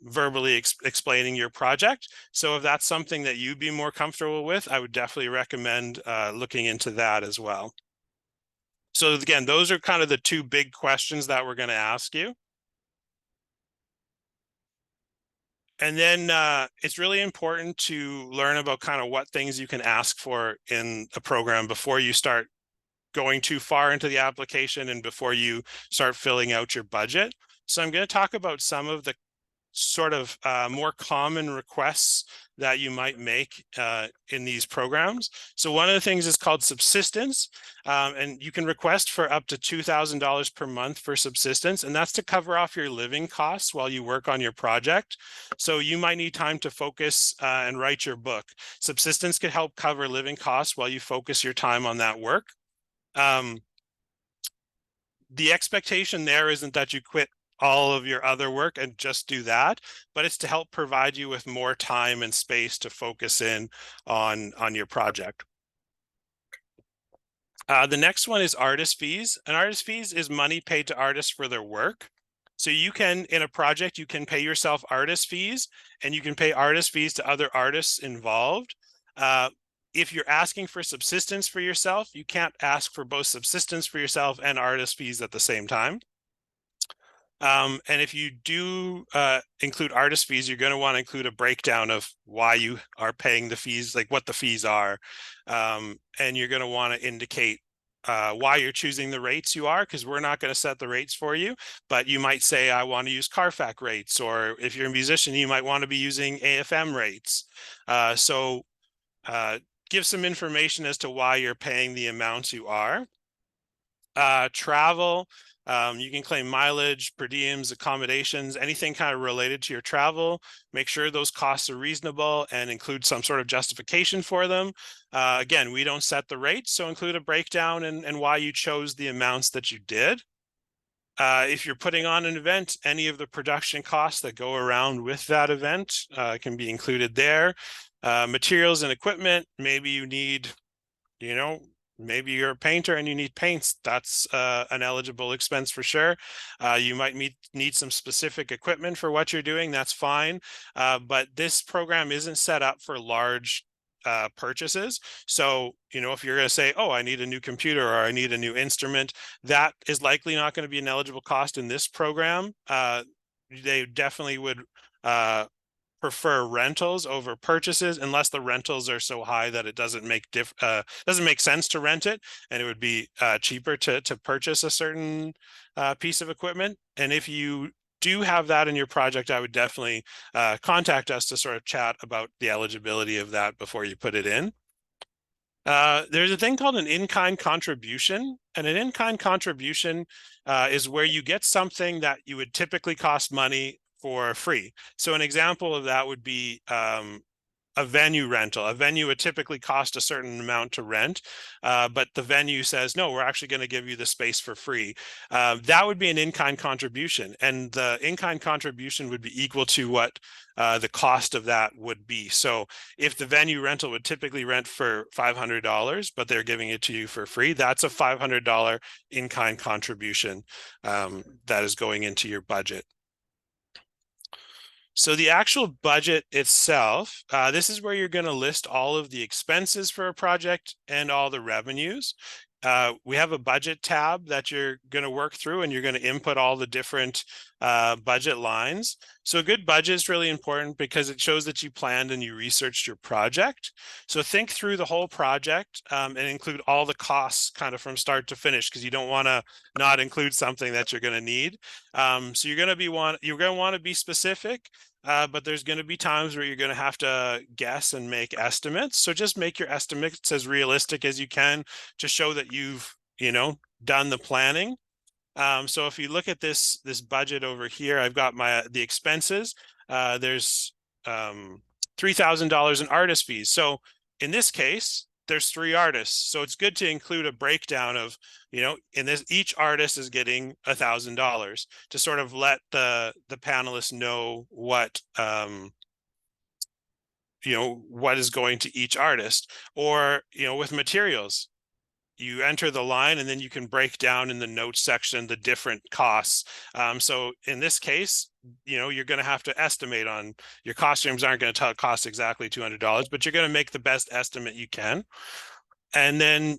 verbally explaining your project. So if that's something that you'd be more comfortable with, I would definitely recommend looking into that as well. So again, those are kind of the two big questions that we're going to ask you. And then it's really important to learn about kind of what things you can ask for in a program before you start going too far into the application and before you start filling out your budget. So I'm going to talk about some of the sort of more common requests that you might make in these programs. So one of the things is called subsistence, and you can request for up to $2,000 per month for subsistence, and that's to cover off your living costs while you work on your project. So you might need time to focus and write your book. Subsistence could help cover living costs while you focus your time on that work. The expectation there isn't that you quit all of your other work and just do that, but it's to help provide you with more time and space to focus in on your project. The next one is artist fees. And artist fees is money paid to artists for their work. So you can, in a project, you can pay yourself artist fees, and you can pay artist fees to other artists involved. If you're asking for subsistence for yourself, you can't ask for both subsistence for yourself and artist fees at the same time. And if you do include artist fees, you're going to want to include a breakdown of why you are paying the fees, like what the fees are. And you're going to want to indicate why you're choosing the rates you are, because we're not going to set the rates for you, but you might say, I want to use Carfax rates, or if you're a musician, you might want to be using AFM rates. So give some information as to why you're paying the amounts you are. Travel, you can claim mileage, per diems, accommodations, anything kind of related to your travel. Make sure those costs are reasonable and include some sort of justification for them. Again, we don't set the rates, so include a breakdown and why you chose the amounts that you did. If you're putting on an event, any of the production costs that go around with that event can be included there. Materials and equipment, maybe you need, maybe you're a painter and you need paints. That's an eligible expense for sure. You might need some specific equipment for what you're doing. That's fine. But this program isn't set up for large purchases. So, if you're going to say, oh, I need a new computer or I need a new instrument, that is likely not going to be an eligible cost in this program. They definitely would prefer rentals over purchases, unless the rentals are so high that it doesn't make sense to rent it, and it would be cheaper to purchase a certain piece of equipment. And if you do have that in your project, I would definitely contact us to sort of chat about the eligibility of that before you put it in. There's a thing called an in-kind contribution, and an in-kind contribution is where you get something that you would typically cost money for free. So an example of that would be a venue rental. A venue would typically cost a certain amount to rent, but the venue says, no, we're actually going to give you the space for free. That would be an in-kind contribution, and the in-kind contribution would be equal to what the cost of that would be. So if the venue rental would typically rent for $500, but they're giving it to you for free, that's a $500 in-kind contribution that is going into your budget. So the actual budget itself, this is where you're going to list all of the expenses for a project and all the revenues. We have a budget tab that you're going to work through, and you're going to input all the different budget lines. So a good budget is really important because it shows that you planned and you researched your project. So think through the whole project and include all the costs kind of from start to finish, because you don't want to not include something that you're going to need. So you're going to want to be specific. But there's going to be times where you're going to have to guess and make estimates. So just make your estimates as realistic as you can to show that you've, done the planning. So if you look at this budget over here, I've got the expenses. There's $3,000 in artist fees. So in this case, there's 3 artists. So it's good to include a breakdown of, in this, each artist is getting $1,000 to sort of let the panelists know what, what is going to each artist. Or, with materials, you enter the line and then you can break down in the notes section the different costs. So in this case, you're going to have to estimate on your costumes aren't going to cost exactly $200, but you're going to make the best estimate you can. And then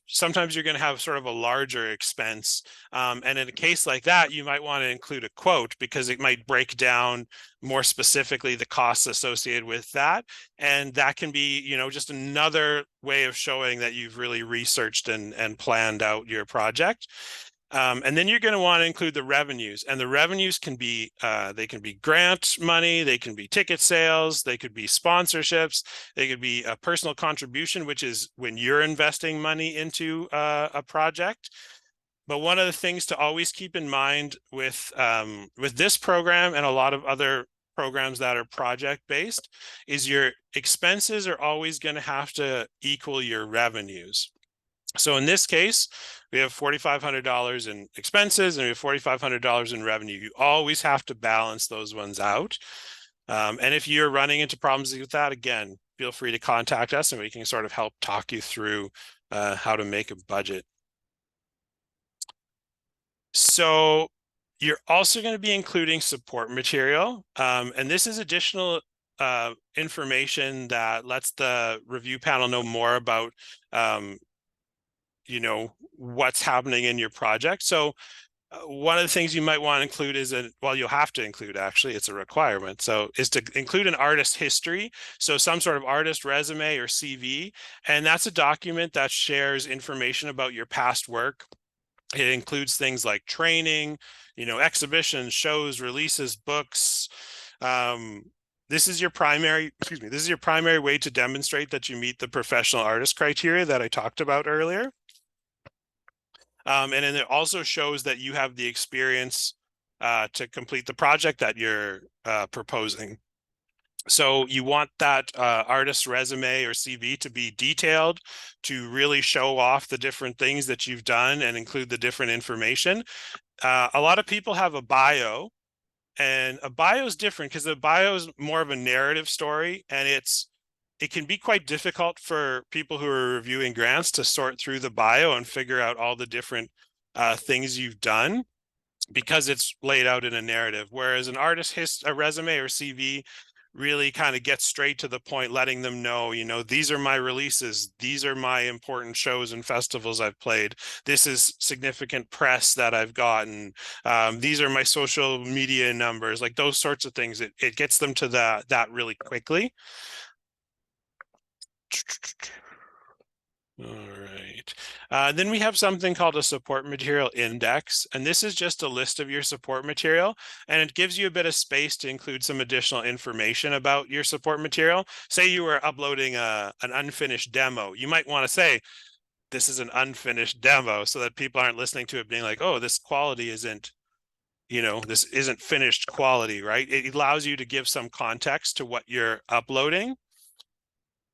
sometimes you're going to have sort of a larger expense. And in a case like that, you might want to include a quote, because it might break down more specifically the costs associated with that. And that can be, just another way of showing that you've really researched and planned out your project. And then you're going to want to include the revenues, and the revenues can be, they can be grant money, they can be ticket sales, they could be sponsorships, they could be a personal contribution, which is when you're investing money into a project. But one of the things to always keep in mind with this program and a lot of other programs that are project-based is your expenses are always going to have to equal your revenues. So in this case, we have $4,500 in expenses and we have $4,500 in revenue. You always have to balance those ones out. And if you're running into problems with that, again, feel free to contact us and we can sort of help talk you through how to make a budget. So you're also going to be including support material. And this is additional information that lets the review panel know more about what's happening in your project. So one of the things you might want to include is you'll have to include, actually, it's a requirement. So is to include an artist history. So some sort of artist resume or CV. And that's a document that shares information about your past work. It includes things like training, exhibitions, shows, releases, books. This is your primary way to demonstrate that you meet the professional artist criteria that I talked about earlier. And then it also shows that you have the experience to complete the project that you're proposing. So you want that artist's resume or CV to be detailed, to really show off the different things that you've done and include the different information. A lot of people have a bio, and a bio is different because the bio is more of a narrative story, and it can be quite difficult for people who are reviewing grants to sort through the bio and figure out all the different things you've done, because it's laid out in a narrative. Whereas an artist a resume or CV really kind of gets straight to the point, letting them know, you know, these are my releases, these are my important shows and festivals I've played, this is significant press that I've gotten, these are my social media numbers, like those sorts of things. It gets them to that really quickly. All right. Then we have something called a support material index, and this is just a list of your support material, and it gives you a bit of space to include some additional information about your support material. Say you were uploading an unfinished demo. You might want to say, this is an unfinished demo, so that people aren't listening to it being like, oh, this quality isn't, you know, this isn't finished quality, right? It allows you to give some context to what you're uploading,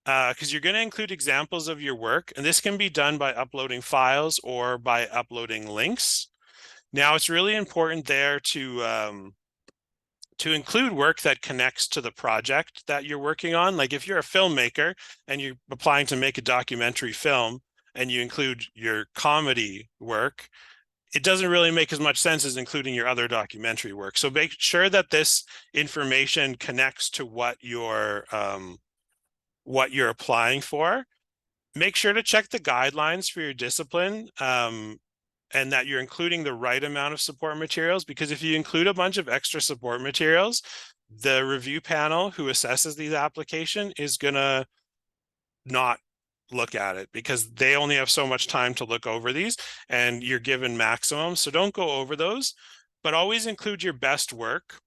because you're going to include examples of your work, and this can be done by uploading files or by uploading links. Now, it's really important there to include work that connects to the project that you're working on. Like if you're a filmmaker and you're applying to make a documentary film and you include your comedy work, it doesn't really make as much sense as including your other documentary work. So make sure that this information connects to what you're applying for. Make sure to check the guidelines for your discipline, and that you're including the right amount of support materials, because if you include a bunch of extra support materials, the review panel who assesses these application is gonna not look at it, because they only have so much time to look over these, and you're given maximum. So don't go over those, but always include your best work,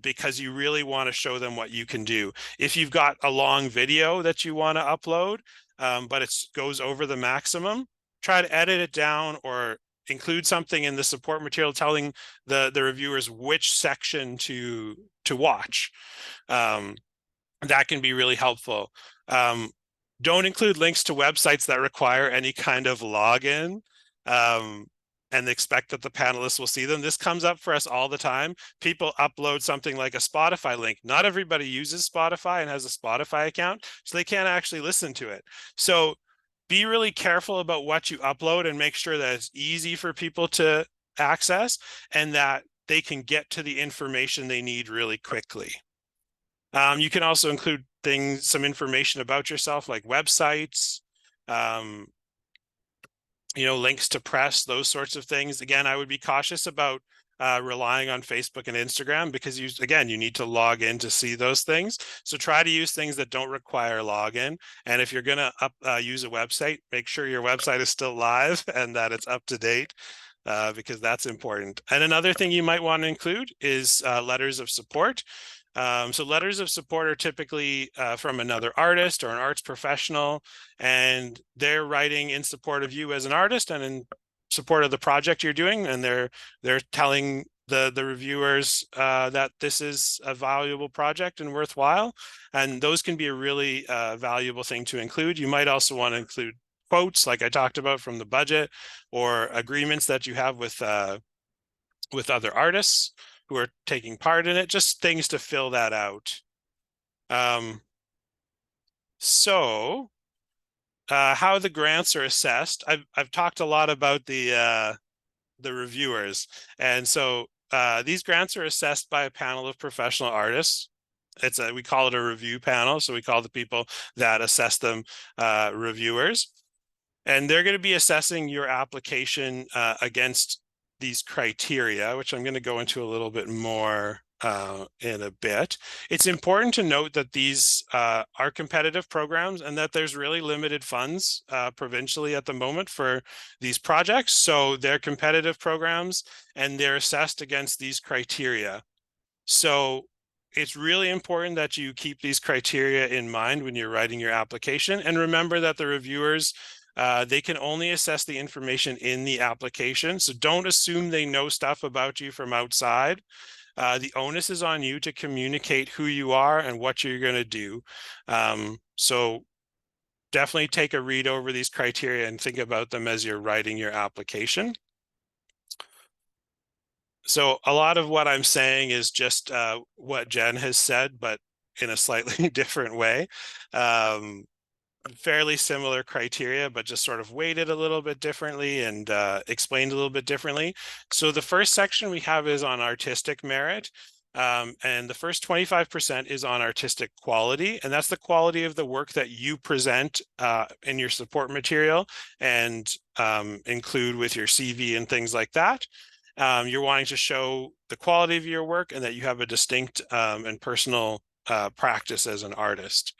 because you really want to show them what you can do. If you've got a long video that you want to upload, but it goes over the maximum, try to edit it down or include something in the support material telling the reviewers which section to watch. That can be really helpful. Don't include links to websites that require any kind of login, and expect that the panelists will see them. This comes up for us all the time. People upload something like a Spotify link. Not everybody uses Spotify and has a Spotify account, so they can't actually listen to it. So be really careful about what you upload and make sure that it's easy for people to access and that they can get to the information they need really quickly. You can also include some information about yourself, like websites, you know, links to press, those sorts of things. Again, I would be cautious about relying on Facebook and Instagram, because you need to log in to see those things. So try to use things that don't require login. And if you're going to use a website, make sure your website is still live and that it's up to date, because that's important. And another thing you might want to include is letters of support. So letters of support are typically from another artist or an arts professional, and they're writing in support of you as an artist and in support of the project you're doing, and they're telling the reviewers that this is a valuable project and worthwhile, and those can be a really valuable thing to include. You might also want to include quotes, like I talked about, from the budget, or agreements that you have with other artists who are taking part in it, just things to fill that out. So how the grants are assessed. I've talked a lot about the reviewers, and so these grants are assessed by a panel of professional artists. We call it a review panel, so we call the people that assess them reviewers, and they're going to be assessing your application against these criteria, which I'm going to go into a little bit more in a bit. It's important to note that these are competitive programs and that there's really limited funds provincially at the moment for these projects. So they're competitive programs and they're assessed against these criteria. So it's really important that you keep these criteria in mind when you're writing your application, and remember that the reviewers They can only assess the information in the application. So don't assume they know stuff about you from outside. The onus is on you to communicate who you are and what you're going to do. So definitely take a read over these criteria and think about them as you're writing your application. So a lot of what I'm saying is just what Jen has said, but in a slightly different way. Fairly similar criteria, but just sort of weighted a little bit differently and explained a little bit differently. So the first section we have is on artistic merit. And the first 25% is on artistic quality, and that's the quality of the work that you present in your support material and include with your CV and things like that. You're wanting to show the quality of your work and that you have a distinct and personal practice as an artist.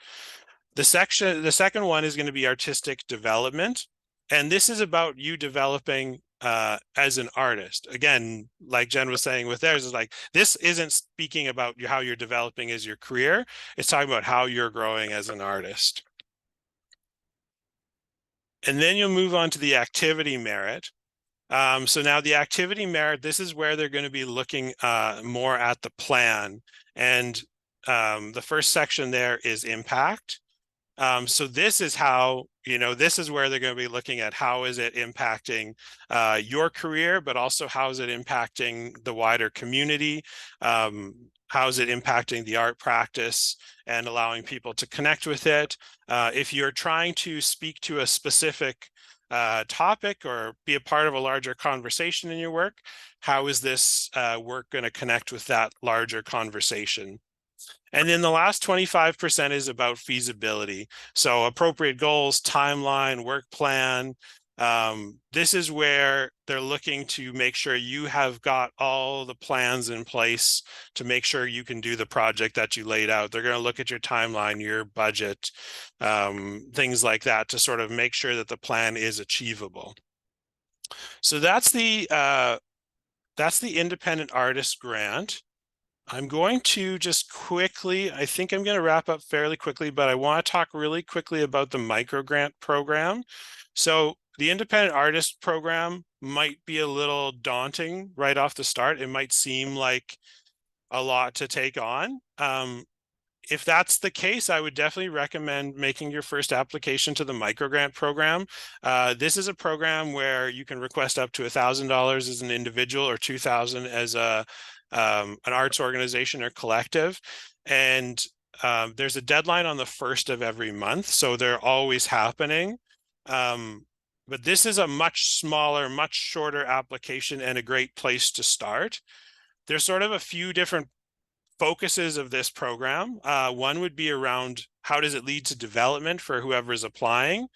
The second one is going to be artistic development. And this is about you developing as an artist. Again, like Jen was saying with theirs, is like, this isn't speaking about how you're developing as your career. It's talking about how you're growing as an artist. And then you'll move on to the activity merit. So now the activity merit, this is where they're going to be looking more at the plan. And the first section there is impact. So this is how, this is where they're going to be looking at how is it impacting your career, but also how is it impacting the wider community? How is it impacting the art practice and allowing people to connect with it? If you're trying to speak to a specific topic or be a part of a larger conversation in your work, how is this work going to connect with that larger conversation? And then the last 25% is about feasibility. So appropriate goals, timeline, work plan. This is where they're looking to make sure you have got all the plans in place to make sure you can do the project that you laid out. They're going to look at your timeline, your budget, things like that to sort of make sure that the plan is achievable. So that's the independent artist grant. I'm going to just quickly, I think I'm going to wrap up fairly quickly, but I want to talk really quickly about the micro grant program. So the independent artist program might be a little daunting right off the start. It might seem like a lot to take on. If that's the case, I would definitely recommend making your first application to the microgrant program. This is a program where you can request up to $1,000 as an individual or $2,000 as an arts organization or collective. And there's a deadline on the 1st of every month, so they're always happening. But this is a much smaller, much shorter application and a great place to start. There's sort of a few different focuses of this program. One would be around how does it lead to development for whoever is applying?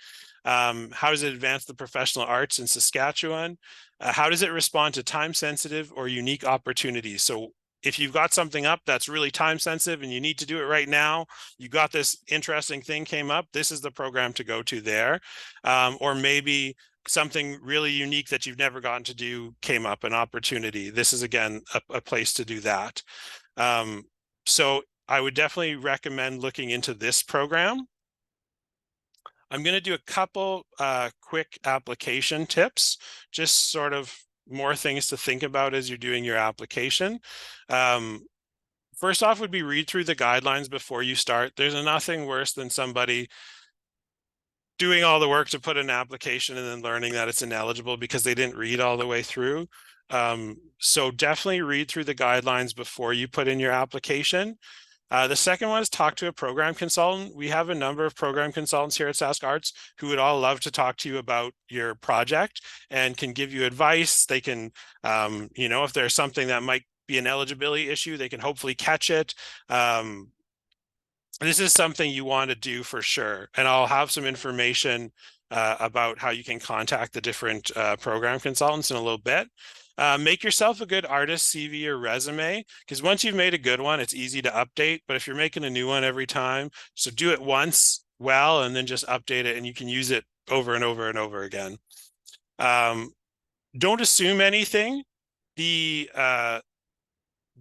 How does it advance the professional arts in Saskatchewan? How does it respond to time-sensitive or unique opportunities? So if you've got something up that's really time-sensitive and you need to do it right now, you got this interesting thing came up, this is the program to go to there. Or maybe something really unique that you've never gotten to do came up, an opportunity. This is, again, a place to do that. So I would definitely recommend looking into this program. I'm going to do a couple quick application tips, just sort of more things to think about as you're doing your application. First off would be read through the guidelines before you start. There's nothing worse than somebody doing all the work to put an application and then learning that it's ineligible because they didn't read all the way through. So definitely read through the guidelines before you put in your application. The second one is talk to a program consultant. We have a number of program consultants here at SkArts who would all love to talk to you about your project and can give you advice. They can, if there's something that might be an eligibility issue, they can hopefully catch it. This is something you want to do for sure. And I'll have some information about how you can contact the different program consultants in a little bit. Make yourself a good artist CV or resume, because once you've made a good one, it's easy to update. But if you're making a new one every time, so do it once well, and then just update it, and you can use it over and over and over again. Don't assume anything. The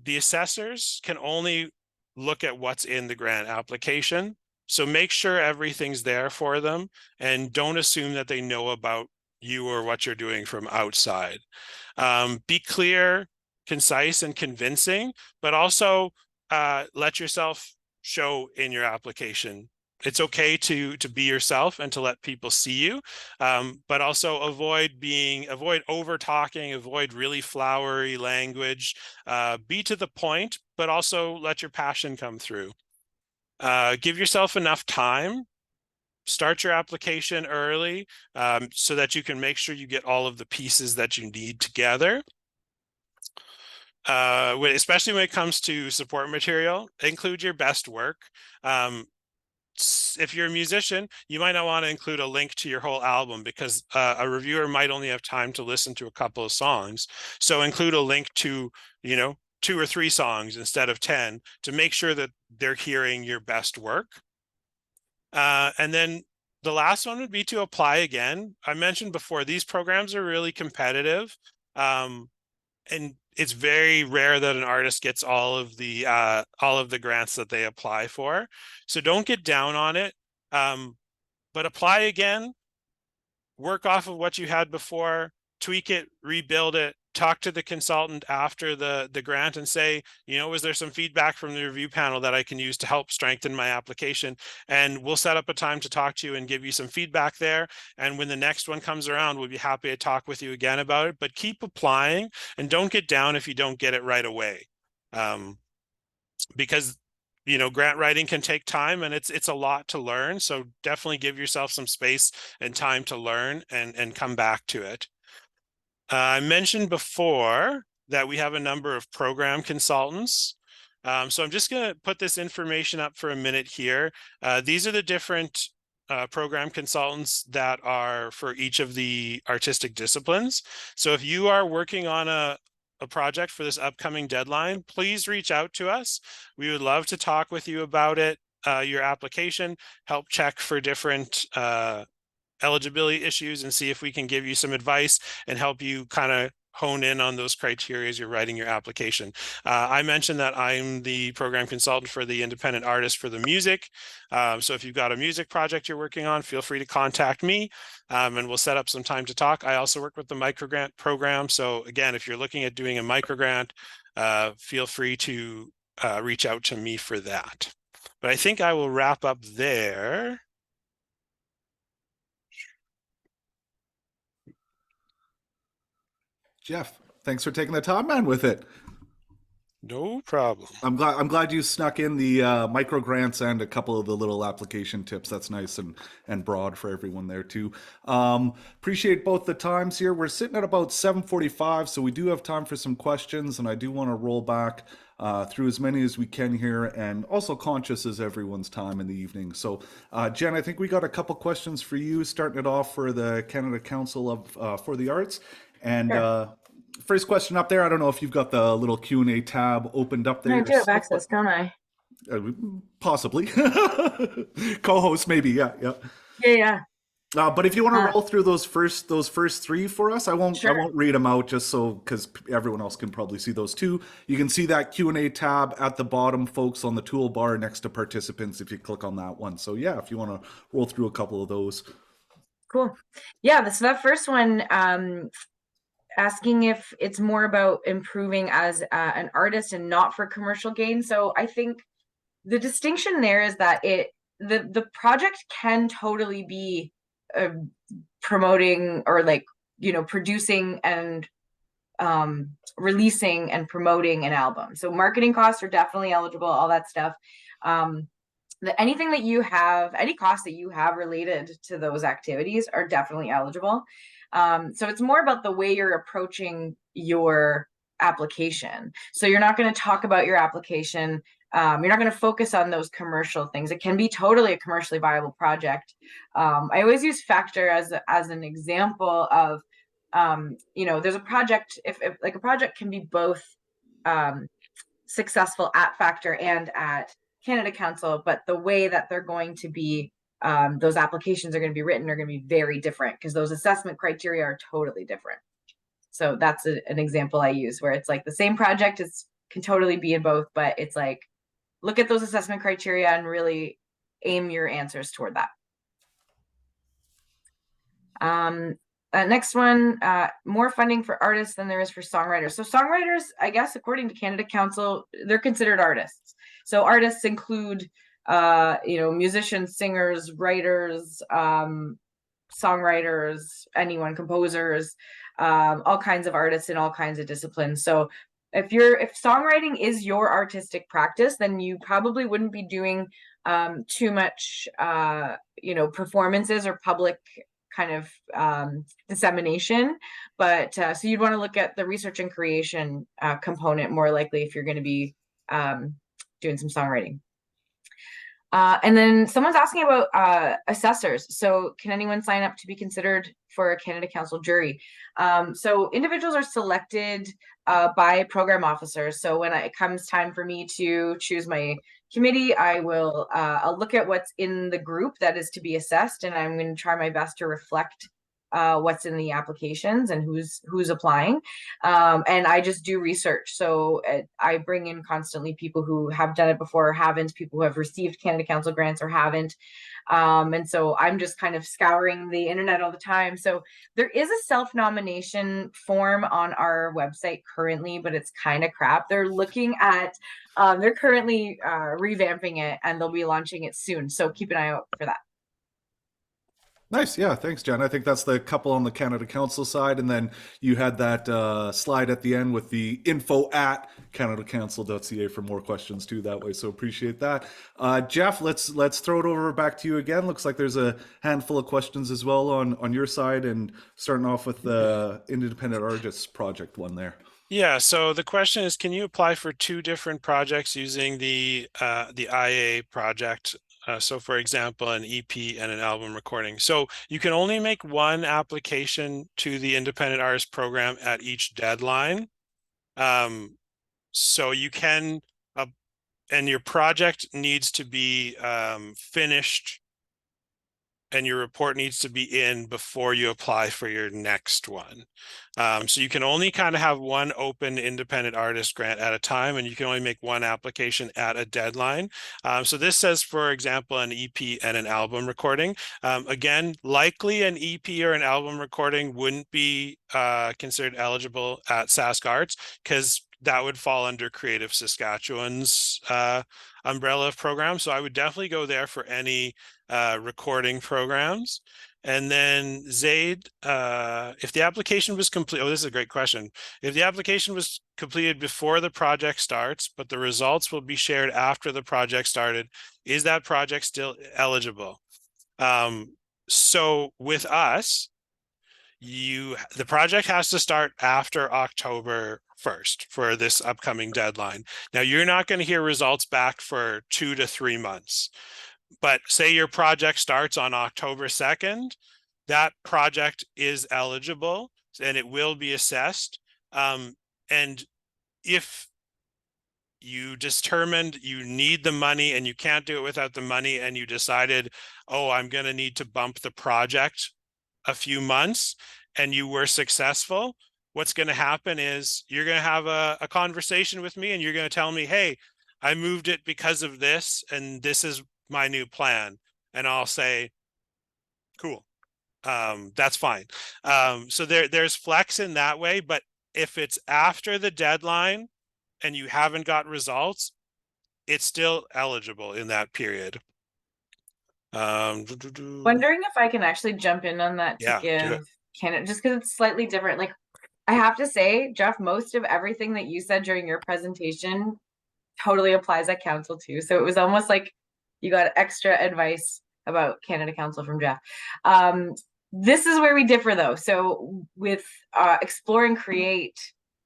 assessors can only look at what's in the grant application. So make sure everything's there for them, and don't assume that they know about you or what you're doing from outside. Be clear, concise, and convincing, but also let yourself show in your application. It's okay to be yourself and to let people see you, but also avoid over talking, avoid really flowery language. Be to the point, but also let your passion come through. Give yourself enough time. Start your application early, so that you can make sure you get all of the pieces that you need together. Especially when it comes to support material, include your best work. If you're a musician, you might not want to include a link to your whole album, because a reviewer might only have time to listen to a couple of songs. So include a link to, 2 or 3 songs instead of 10, to make sure that they're hearing your best work. And then the last one would be to apply again. I mentioned before, these programs are really competitive. And it's very rare that an artist gets all of the grants that they apply for. So don't get down on it, but apply again, work off of what you had before, tweak it, rebuild it, talk to the consultant after the grant and say, was there some feedback from the review panel that I can use to help strengthen my application? And we'll set up a time to talk to you and give you some feedback there. And when the next one comes around, we'll be happy to talk with you again about it. But keep applying, and don't get down if you don't get it right away. Because grant writing can take time, and it's a lot to learn. So definitely give yourself some space and time to learn and come back to it. I mentioned before that we have a number of program consultants. So I'm just going to put this information up for a minute here. These are the different program consultants that are for each of the artistic disciplines. So if you are working on a project for this upcoming deadline, please reach out to us. We would love to talk with you about it, your application, help check for different eligibility issues, and see if we can give you some advice and help you kind of hone in on those criteria as you're writing your application. I mentioned that I'm the program consultant for the independent artist for the music. So if you've got a music project you're working on, feel free to contact me, and we'll set up some time to talk. I also work with the microgrant program. So again, if you're looking at doing a microgrant, feel free to reach out to me for that. But I think I will wrap up there. Jeff, thanks for taking the time, man, with it. No problem. I'm glad you snuck in the micro grants and a couple of the little application tips. That's nice and broad for everyone there too. Appreciate both the times here. We're sitting at about 7:45, so we do have time for some questions, and I do want to roll back through as many as we can here, and also conscious as everyone's time in the evening. So Jen, I think we got a couple questions for you, starting it off for the Canada Council of for the Arts. And Sure. First question up there, I don't know if you've got the little Q&A tab opened up there. I do have access, don't I? Possibly. Co-host, maybe, yeah. Yeah. But if you want to roll through those first 3 for us, I won't read them out, just so, because everyone else can probably see those too. You can see that Q&A tab at the bottom, folks, on the toolbar next to participants if you click on that one. So yeah, if you want to roll through a couple of those. Cool. Yeah, so that first one, asking if it's more about improving as an artist and not for commercial gain. So I think the distinction there is that the project can totally be promoting or producing and releasing and promoting an album. So marketing costs are definitely eligible, all that stuff. Anything that you have, any costs that you have related to those activities are definitely eligible. So it's more about the way you're approaching your application. So you're not going to talk about your application. You're not going to focus on those commercial things. It can be totally a commercially viable project. I always use Factor as an example of, there's a project, if a project can be both successful at Factor and at Canada Council, but the way that they're going to be those applications are going to be written are going to be very different, because those assessment criteria are totally different. So that's an example I use, where it's like the same project can totally be in both, but it's like, look at those assessment criteria and really aim your answers toward that. Next one, more funding for artists than there is for songwriters. So songwriters, I guess, according to Canada Council, they're considered artists. So artists include, musicians, singers, writers, songwriters, anyone, composers, all kinds of artists in all kinds of disciplines. So if songwriting is your artistic practice, then you probably wouldn't be doing too much, performances or public kind of dissemination. But so you'd want to look at the research and creation component more likely if you're going to be doing some songwriting. And then someone's asking about assessors. So can anyone sign up to be considered for a Canada Council jury? So individuals are selected by program officers. So when it comes time for me to choose my committee, I'll look at what's in the group that is to be assessed, and I'm going to try my best to reflect what's in the applications and who's applying. And I just do research. So I bring in constantly people who have done it before or haven't, people who have received Canada Council grants or haven't. And so I'm just kind of scouring the internet all the time. So there is a self-nomination form on our website currently, but it's kind of crap. They're currently revamping it, and they'll be launching it soon. So keep an eye out for that. Nice. Yeah. Thanks, Jen. I think that's the couple on the Canada Council side. And then you had that slide at the end with the info@canadacouncil.ca for more questions too that way. So appreciate that. Jeff, let's throw it over back to you again. Looks like there's a handful of questions as well on your side, and starting off with the Independent Artists Project one there. Yeah, so the question is, can you apply for 2 different projects using the IA project? So for example, an EP and an album recording. So you can only make one application to the Independent Artist Program at each deadline. So you can, and your project needs to be finished, and your report needs to be in before you apply for your next one. So you can only kind of have one open independent artist grant at a time, and you can only make one application at a deadline. So this says, for example, an EP and an album recording. Again, likely an EP or an album recording wouldn't be considered eligible at SkArts, because that would fall under Creative Saskatchewan's umbrella of programs. So I would definitely go there for any recording programs. And then Zaid, if the application was complete, this is a great question. If the application was completed before the project starts, but the results will be shared after the project started, is that project still eligible? So with us, the project has to start after October 1st for this upcoming deadline. Now, you're not going to hear results back for 2 to 3 months. But say your project starts on October 2nd, that project is eligible and it will be assessed. And if you determined you need the money and you can't do it without the money, and you decided, oh, I'm going to need to bump the project a few months, and you were successful, what's going to happen is you're going to have a conversation with me, and you're going to tell me, hey, I moved it because of this, and this is my new plan. And I'll say, cool, that's fine. So there's flex in that way. But if it's after the deadline and you haven't got results, it's still eligible in that period. Wondering if I can actually jump in on that to give Canada, just because it's slightly different. Like, I have to say, Jeff, most of everything that you said during your presentation totally applies at council too. So it was almost like you got extra advice about Canada Council from Jeff. This is where we differ though. So with Explore and Create,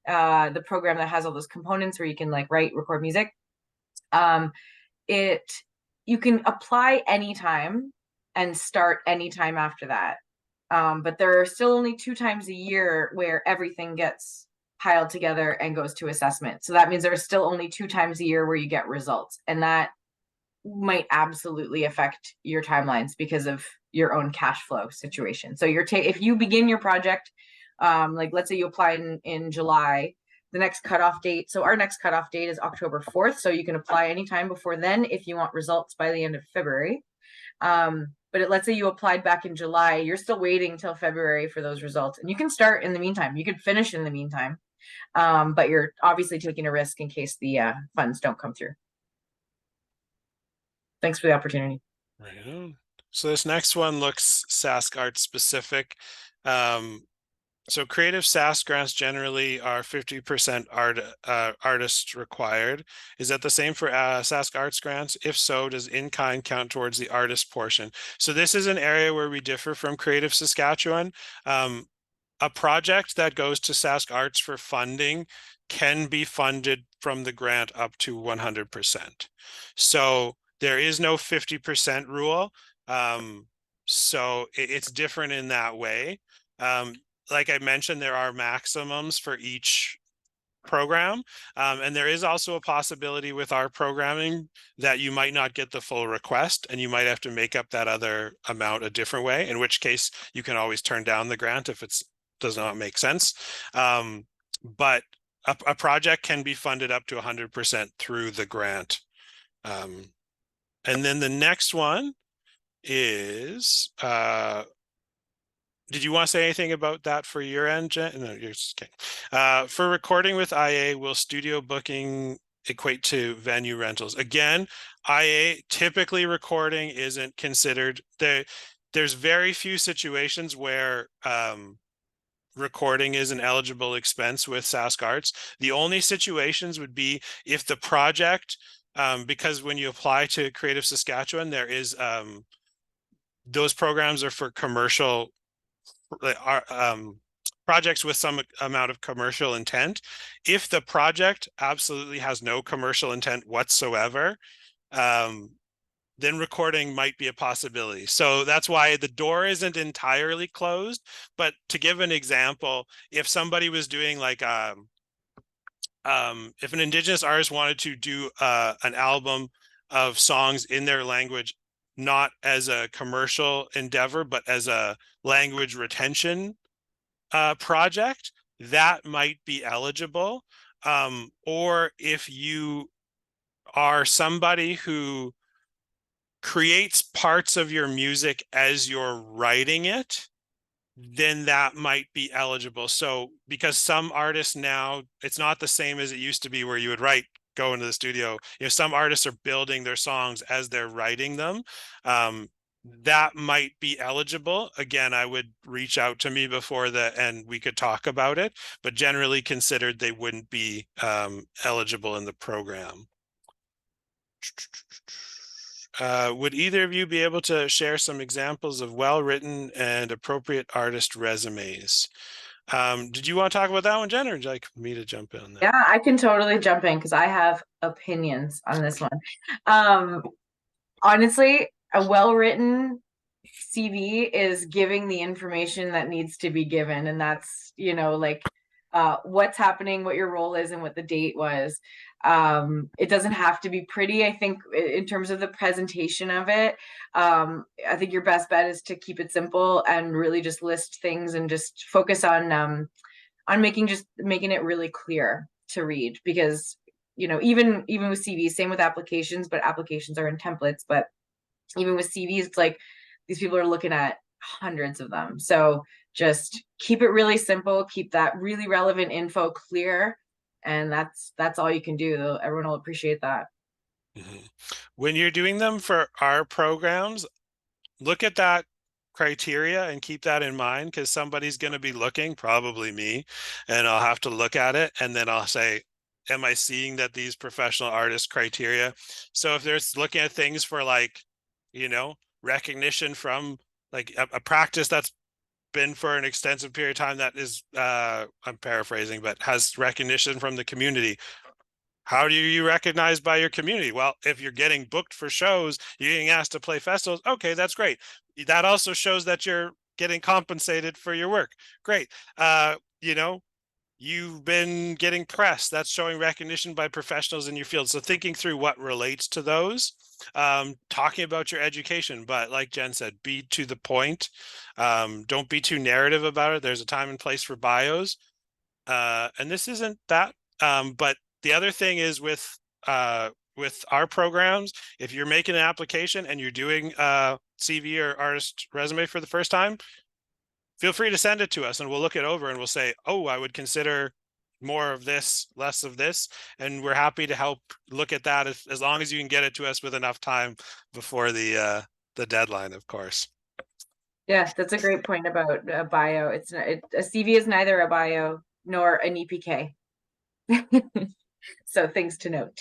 the program that has all those components where you can like write, record music, you can apply anytime and start anytime after that. But there are still only 2 times a year where everything gets piled together and goes to assessment. So that means there's still only 2 times a year where you get results, and that might absolutely affect your timelines because of your own cash flow situation. So if you begin your project, like let's say you applied in July, the next cutoff date. So our next cutoff date is October 4th. So you can apply anytime before then if you want results by the end of February. But let's say you applied back in July, you're still waiting till February for those results, and you can start in the meantime. You could finish in the meantime, but you're obviously taking a risk in case the funds don't come through. Thanks for the opportunity. Right on. So this next one looks SkArts specific. So creative Sask grants generally are 50% artist required. Is that the same for SkArts grants? If so, does in-kind count towards the artist portion? So this is an area where we differ from Creative Saskatchewan. A project that goes to SkArts for funding can be funded from the grant up to 100%. So there is no 50% rule. So it's different in that way. Like I mentioned, there are maximums for each program. And there is also a possibility with our programming that you might not get the full request and you might have to make up that other amount a different way, in which case you can always turn down the grant if it does not make sense. But a project can be funded up to 100% through the grant. And then the next one is, did you want to say anything about that for your end, Jen? No, you're just kidding. For recording with IA, will studio booking equate to venue rentals? Again, IA, typically recording isn't considered. There's very few situations where recording is an eligible expense with SkArts. The only situations would be if the project, because when you apply to Creative Saskatchewan, there is, those programs are for commercial projects with some amount of commercial intent. If the project absolutely has no commercial intent whatsoever, then recording might be a possibility. So that's why the door isn't entirely closed. But to give an example, if somebody was doing like if an Indigenous artist wanted to do an album of songs in their language, not as a commercial endeavor, but as a language retention project, that might be eligible. Or if you are somebody who creates parts of your music as you're writing it, then that might be eligible. So because some artists now, it's not the same as it used to be where you would go into the studio. If some artists are building their songs as they're writing them, that might be eligible. Again, I would reach out to me before and we could talk about it, but generally considered they wouldn't be eligible in the program. Would either of you be able to share some examples of well-written and appropriate artist resumes? Did you want to talk about that one, Jen, or would you like me to jump in on that? Yeah, I can totally jump in because I have opinions on this one. Honestly, a well-written CV is giving the information that needs to be given, and that's, like what's happening, what your role is, and what the date was. It doesn't have to be pretty. I think in terms of the presentation of it, I think your best bet is to keep it simple and really just list things and just focus on making it really clear to read, because even with CVs, same with applications, but applications are in templates. But even with CVs, it's like these people are looking at hundreds of them. So just keep it really simple, keep that really relevant info clear, and that's all you can do. Everyone will appreciate that. Mm-hmm. When you're doing them for our programs, look at that criteria and keep that in mind, because somebody's going to be looking, probably me, and I'll have to look at it and then I'll say, am I seeing that these professional artist criteria? So if there's looking at things for like, recognition from like a practice that's been for an extensive period of time, that is, I'm paraphrasing, but has recognition from the community. How do you recognize by your community? Well, if you're getting booked for shows, you're getting asked to play festivals. Okay, that's great. That also shows that you're getting compensated for your work. Great. You've been getting press. That's showing recognition by professionals in your field. So thinking through what relates to those, talking about your education, but like Jen said, be to the point. Don't be too narrative about it. There's a time and place for bios. And this isn't that But the other thing is with our programs, if you're making an application and you're doing CV or artist resume for the first time, feel free to send it to us and we'll look it over and we'll say, oh, I would consider more of this, less of this. And we're happy to help look at that as long as you can get it to us with enough time before the deadline, of course. Yeah, that's a great point about a bio. It's not, a CV is neither a bio nor an EPK. So things to note.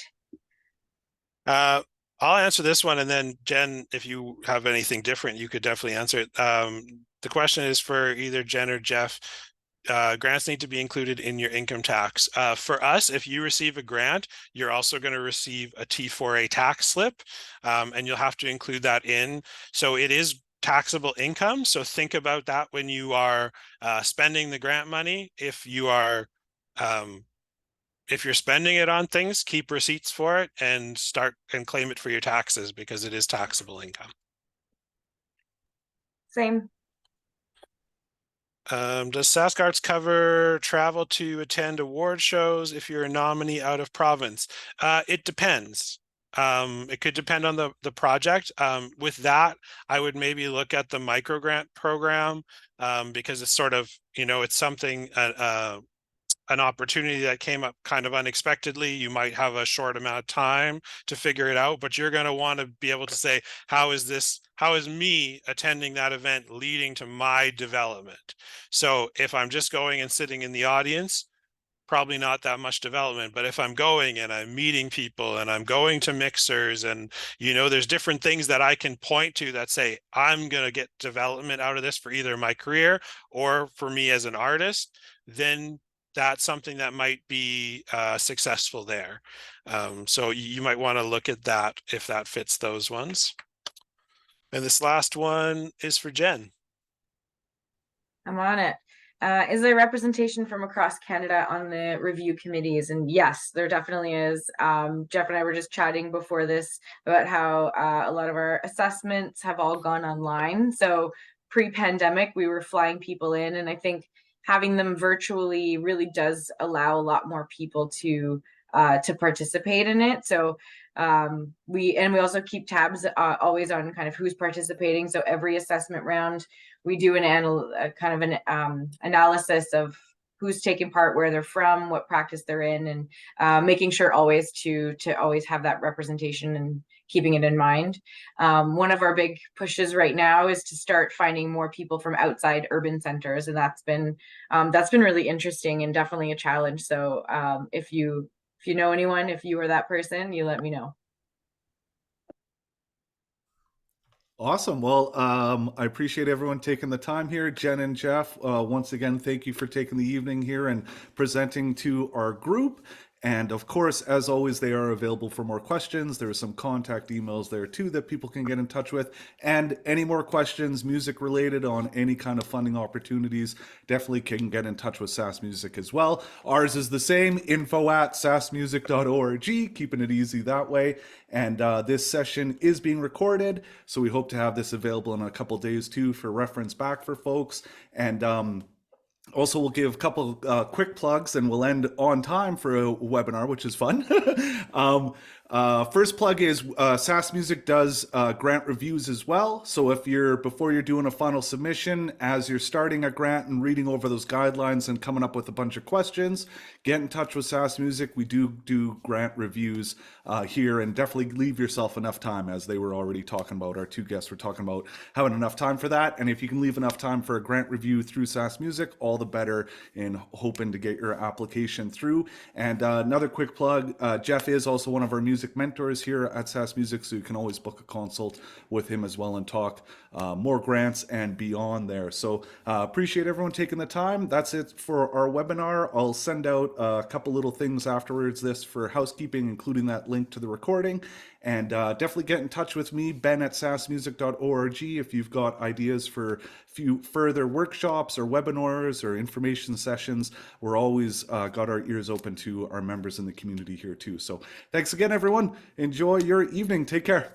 I'll answer this one, and then Jen, if you have anything different, you could definitely answer it. The question is for either Jen or Jeff. Grants need to be included in your income tax. For us, if you receive a grant, you're also going to receive a T4A tax slip, and you'll have to include that in. So it is taxable income. So think about that when you are spending the grant money. If you're spending it on things, keep receipts for it and start and claim it for your taxes because it is taxable income. Same. Does SkArts cover travel to attend award shows if you're a nominee out of province? It depends. It could depend on the project. With that, I would maybe look at the micro grant program because it's sort of, it's something, an opportunity that came up kind of unexpectedly. You might have a short amount of time to figure it out, but you're going to want to be able to say, how is me attending that event leading to my development? So if I'm just going and sitting in the audience, probably not that much development. But if I'm going and I'm meeting people and I'm going to mixers and, there's different things that I can point to that say, I'm going to get development out of this for either my career or for me as an artist, then that's something that might be successful there. So you might want to look at that if that fits those ones. And this last one is for Jen. I'm on it. Is there representation from across Canada on the review committees? And yes, there definitely is. Jeff and I were just chatting before this about how a lot of our assessments have all gone online. So pre-pandemic, we were flying people in, and I think having them virtually really does allow a lot more people to participate in it. So we also keep tabs always on kind of who's participating. So every assessment round, we do kind of an analysis of who's taking part, where they're from, what practice they're in, and making sure always to always have that representation and keeping it in mind. One of our big pushes right now is to start finding more people from outside urban centers, and that's been really interesting and definitely a challenge. So if you know anyone, if you are that person, you let me know. Awesome. Well, I appreciate everyone taking the time here. Jen and Jeff, once again, thank you for taking the evening here and presenting to our group. And of course, as always, they are available for more questions. There are some contact emails there too that people can get in touch with. And any more questions, music related on any kind of funding opportunities, definitely can get in touch with SAS Music as well. Ours is the same, info@sasmusic.org, keeping it easy that way. And this session is being recorded, so we hope to have this available in a couple days too for reference back for folks. And also, we'll give a couple quick plugs and we'll end on time for a webinar, which is fun. First plug is SAS Music does grant reviews as well. So if before you're doing a final submission, as you're starting a grant and reading over those guidelines and coming up with a bunch of questions, get in touch with SAS Music. We do grant reviews here, and definitely leave yourself enough time, as they were already talking about. Our two guests were talking about having enough time for that. And if you can leave enough time for a grant review through SAS Music, all the better, in hoping to get your application through. And another quick plug, Jeff is also one of our music mentors here at SAS Music, so you can always book a consult with him as well and talk more grants and beyond there. So appreciate everyone taking the time. That's it for our webinar. I'll send out a couple little things afterwards this for housekeeping, including that link to the recording. And definitely get in touch with me, ben@sasmusic.org, if you've got ideas for further workshops or webinars or information sessions. We're always got our ears open to our members in the community here too. So thanks again, everyone. Enjoy your evening. Take care.